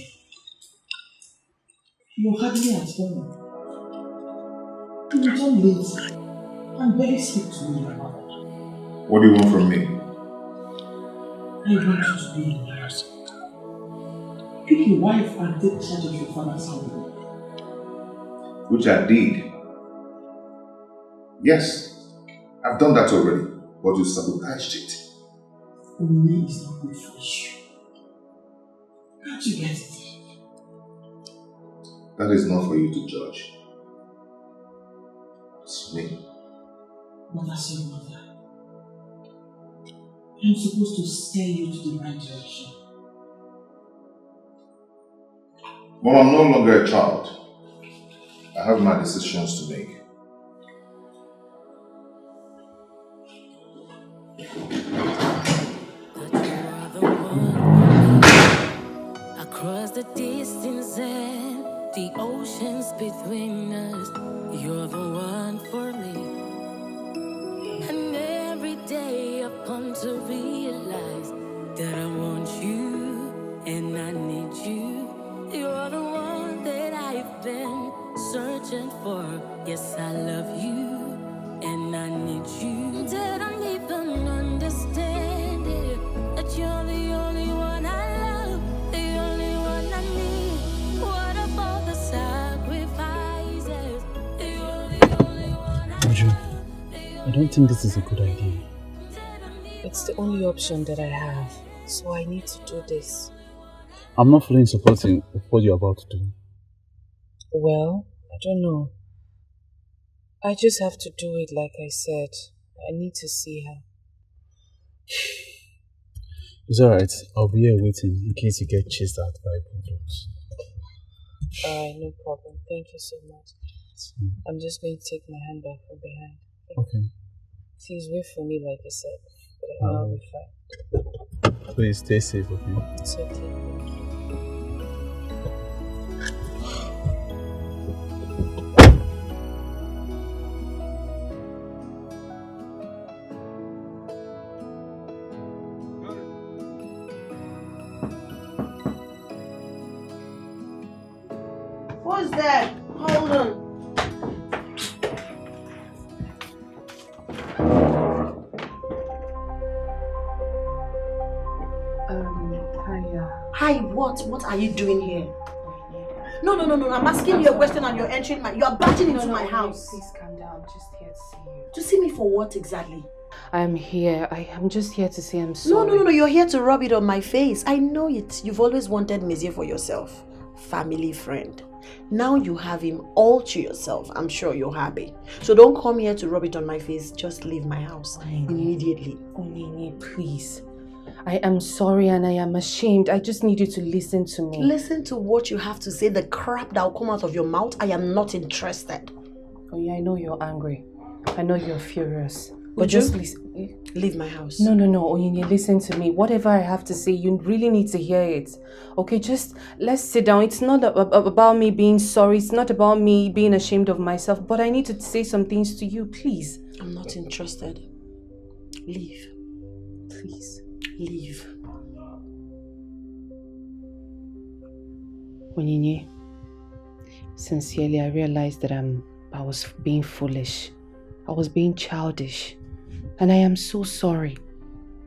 you're hardly at home. You return late and barely speak to me about it. What do you want from me? I want you to be in Immerse. Pick your wife and take charge of your father's household. Which I did. Yes, I've done that already, but you sabotaged it. Only is not good for you. Can't you get it? That is not for you to judge. It's me. But as your mother, I'm supposed to steer you to the right direction. But I'm no longer a child. I have my decisions to make. Across the distance and the oceans between us, you're the one for me. And every day I've come to realize that I want you and I need you. You're the one that I've been searching for. Yes, I love you and I need you. Didn't even understand it, that But you're the only one I love, the only one I need. What about the sacrifices? The only one I Uju, I don't think this is a good idea. It's the only option that I have, so I need to do this. I'm not fully supporting what you're about to do. Well, I don't know. I just have to do it like I said. I need to see her. It's alright. I'll be here waiting in case you get chased out by bulldogs. Alright, no problem. Thank you so much. I'm just going to take my hand back from behind. Okay. Please wait for me like I said. But I know I'll be fine. Please stay safe, okay? It's okay. Who's there? Hold on. Hiya. Hi, what are you doing here? No, I'm asking you a question and you're entering you are barging into my house. Please calm down. I'm just here to see you. To see me for what exactly? I'm here. I'm just here to say I'm sorry. No, you're here to rub it on my face. I know it. You've always wanted Monsieur for yourself. Family friend. Now you have him all to yourself. I'm sure you're happy. So don't come here to rub it on my face. Just leave my house immediately. Onini, please. I am sorry and I am ashamed. I just need you to listen to me. Listen to what you have to say. The crap that will come out of your mouth. I am not interested. Oh yeah, I know you're angry. I know you're furious. But Would just you? listen. Leave my house. No, Oyinye, listen to me. Whatever I have to say, you really need to hear it. Okay, just let's sit down. It's not about me being sorry. It's not about me being ashamed of myself. But I need to say some things to you, please. I'm not interested. Leave. Please. Leave. Oyinye, sincerely, I realized that I was being foolish. I was being childish. And I am so sorry.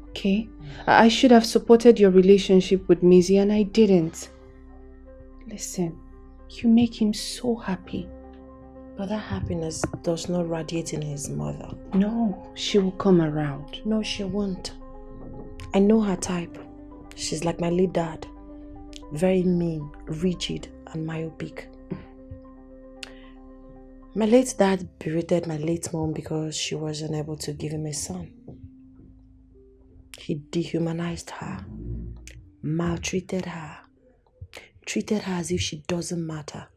Okay? I should have supported your relationship with Mizzy and I didn't. Listen, you make him so happy. But that happiness does not radiate in his mother. No, she will come around. No, she won't. I know her type. She's like my late dad. Very mean, rigid, and myopic. My late dad berated my late mom because she was unable to give him a son. He dehumanized her, maltreated her, treated her as if she doesn't matter,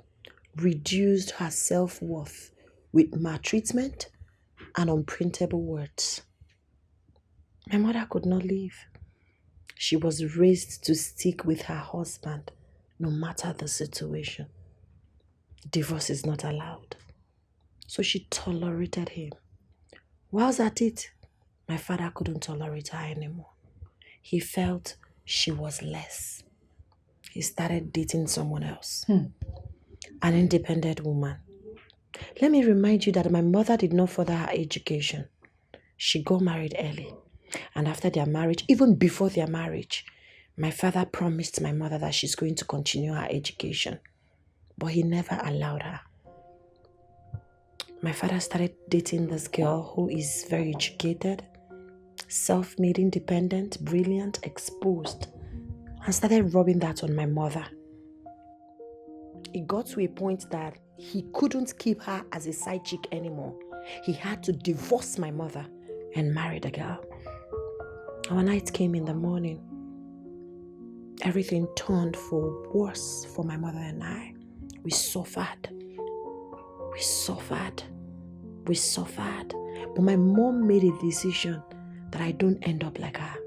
reduced her self-worth with maltreatment and unprintable words. My mother could not leave. She was raised to stick with her husband no matter the situation. Divorce is not allowed. So she tolerated him. Whilst at it, my father couldn't tolerate her anymore. He felt she was less. He started dating someone else. An independent woman. Let me remind you that my mother did not further her education. She got married early. And after their marriage, even before their marriage, my father promised my mother that she's going to continue her education. But he never allowed her. My father started dating this girl who is very educated, self-made, independent, brilliant, exposed, and started rubbing that on my mother. It got to a point that he couldn't keep her as a side chick anymore. He had to divorce my mother and marry the girl. Our night came in the morning. Everything turned for worse for my mother and I. We suffered. But my mom made a decision that I don't end up like her.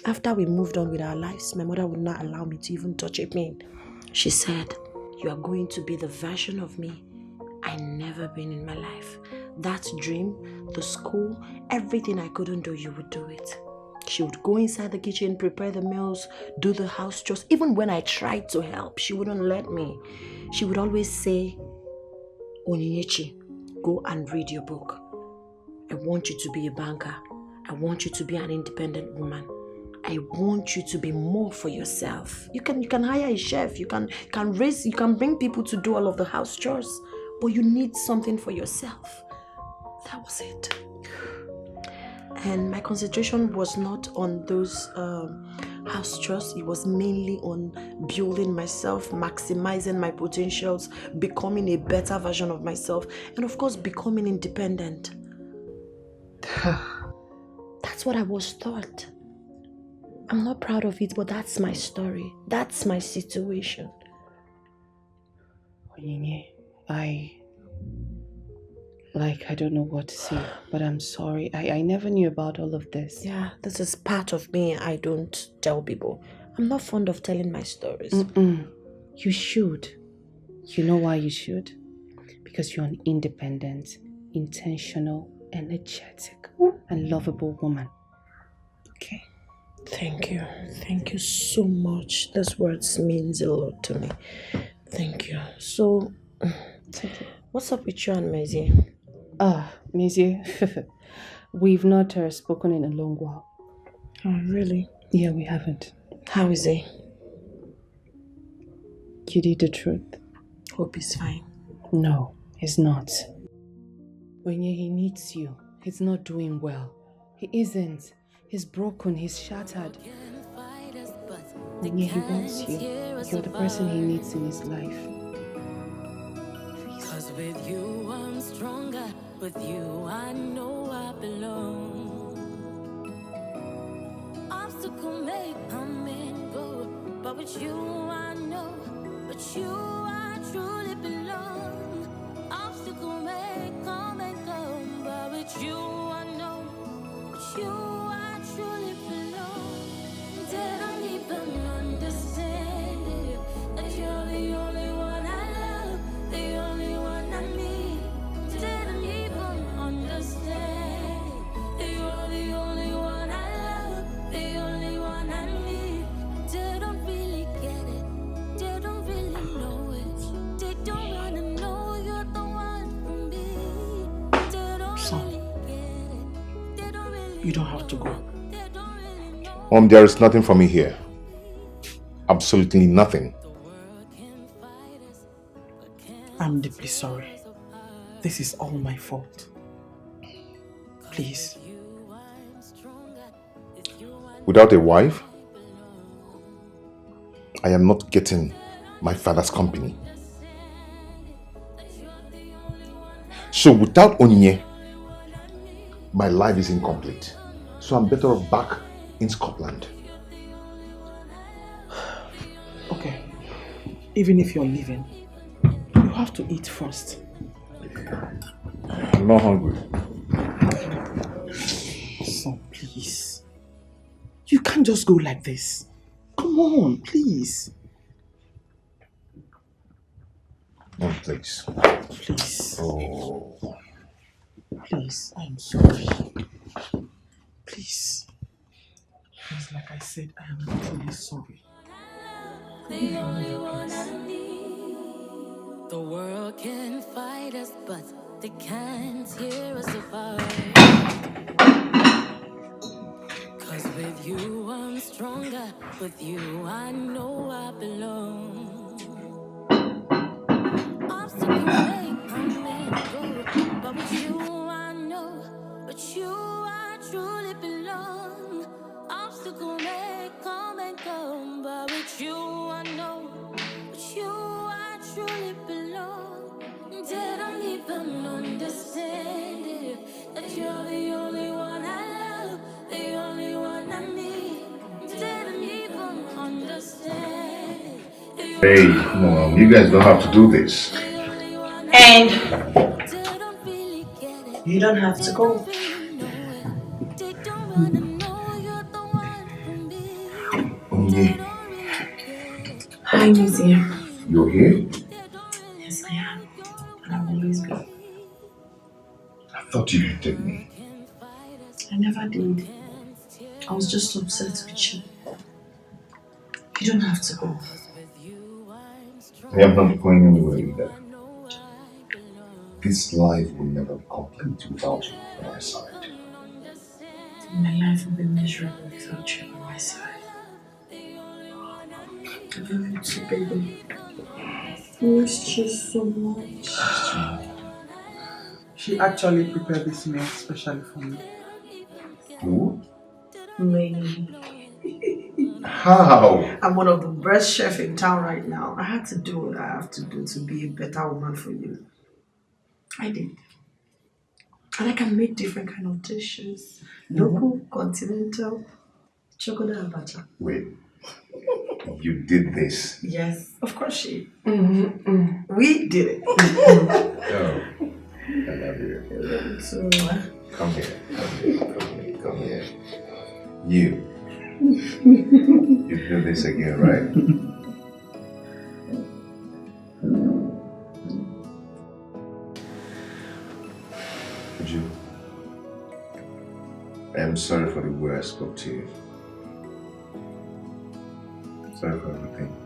After we moved on with our lives, my mother would not allow me to even touch a pin. She said, "You are going to be the version of me I never been in my life. That dream, the school, everything I couldn't do, you would do it." She would go inside the kitchen, prepare the meals, do the house chores. Even when I tried to help, she wouldn't let me. She would always say, "Onyinyechi, go and read your book. I want you to be a banker. I want you to be an independent woman. I want you to be more for yourself. You can hire a chef, you can bring people to do all of the house chores, but you need something for yourself. That was it. And my concentration was not on those house chores. It was mainly on building myself, maximizing my potentials, becoming a better version of myself, and of course, becoming independent. That's what I was taught. I'm not proud of it, but that's my story. That's my situation. Onyinye, I don't know what to say, but I'm sorry. I never knew about all of this. Yeah, this is part of me. I don't tell people. I'm not fond of telling my stories. You should. You know why you should? Because you're an independent, intentional, energetic, and lovable woman. Okay? Thank you. Thank you so much. Those words means a lot to me. Thank you. So, what's up with you and Mezie? Mezie, we've not spoken in a long while. Oh, really? Yeah, we haven't. How is he? You need the truth. Hope he's fine. No, he's not. He needs you. He's not doing well. He isn't. He's broken. He's shattered. He wants you. You're the person he needs in his life. Cause with you I'm stronger. With you I know I belong. Obstacle may come and go, but with you I know. With you I truly belong. Obstacle may come and go, but with you I know. With you I truly belong. They don't even understand it, that you're the only one I love, the only one I need. They don't even understand it. You're the only one I love, the only one I need. They don't really get it, they don't really know it. They don't wanna know you're the one for me. They don't really get it, they don't really. You don't have to go. Mom, there is nothing for me here. Absolutely nothing. I'm deeply sorry. This is all my fault. Please. Without a wife, I am not getting my father's company. So without Onyinye, my life is incomplete. So I'm better off back in Scotland. Okay. Even if you're leaving, you have to eat first. I'm not hungry. So please. You can't just go like this. Come on, please. No, please. Please. Oh. Please, I'm sorry. Please. Because like I said, I am truly sorry. The only one I need. The world can fight us, but they can't tear us apart. Cause with you I'm stronger. With you I know I belong. Obstacles may come and go, but with you I know. With you I truly belong. Obstacles may come and go, but with you I know. With you I truly belong. They don't even understand it, that you're the only one I love, the only one I need. They don't even understand it. Hey, Mom, you guys don't have to do this. And you don't have to go. Onyinye, Hi, Museum. you're here? Yes, I am. And I will always be. I thought you hated me. I never did. I was just upset with you. You don't have to go. I am not going anywhere either. This life will never be complete without you by my side. My life will be miserable without you by my side. I love you too, baby. I missed you so much. She actually prepared this meal especially for me. Who? Me. How? I'm one of the best chefs in town right now. I had to do what I have to do to be a better woman for you. I did. And I can make different kind of dishes. Local, continental, chocolate and butter. Wait. You did this? Yes, of course she. We did it. Oh, I love you. So, Come here. Come here. You do this again, right? Ju, I am sorry for the way I spoke to you. Sorry for everything.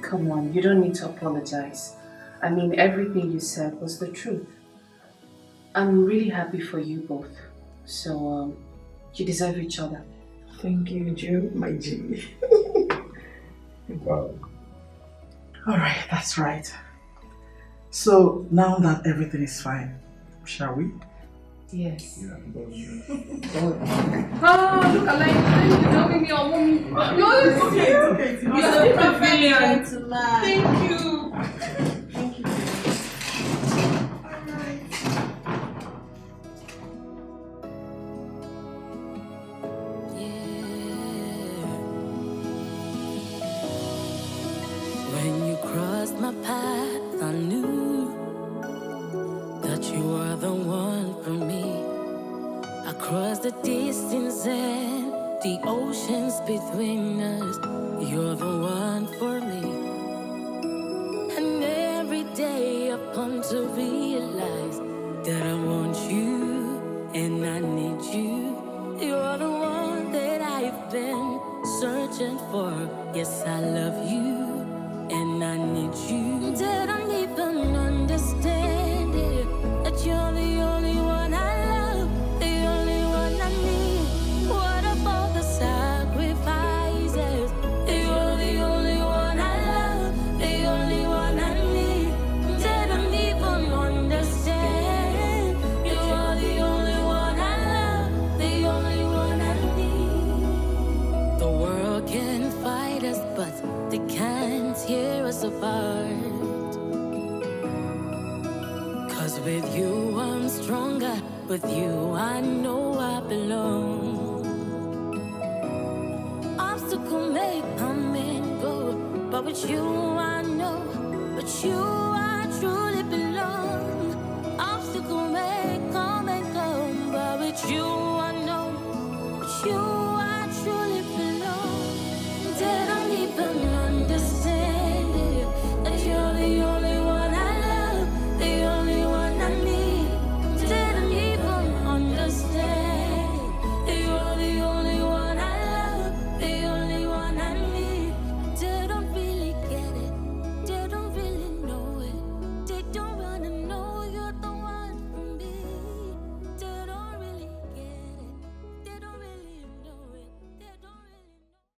Come on, you don't need to apologize. I mean, everything you said was the truth. I'm really happy for you both. So, you deserve each other. thank you, Joe, my G. Wow. Alright, that's right. So now that everything is fine, shall we? Yes. Yeah. Look alike. You don't make me a woman. No, it's okay. You're a brilliant. Thank you. Thank you. When you crossed my path, I knew that you were the one for me. Across the distance and the oceans between us, you're the one for me. And every day I've come to realize that I want you and I need you. You're the one that I've been searching for. Yes, I love you and I need you. Did I even understand it? That you're the only one I love, the only one I need. What about the sacrifices? You're the only one I love, the only one I need. Didn't even understand. You're the only one I love, the only one I need. The world can fight us, but they can't tear us apart. 'Cause with you I'm stronger, with you I know I belong. Obstacle may come and go, but with you I know, but you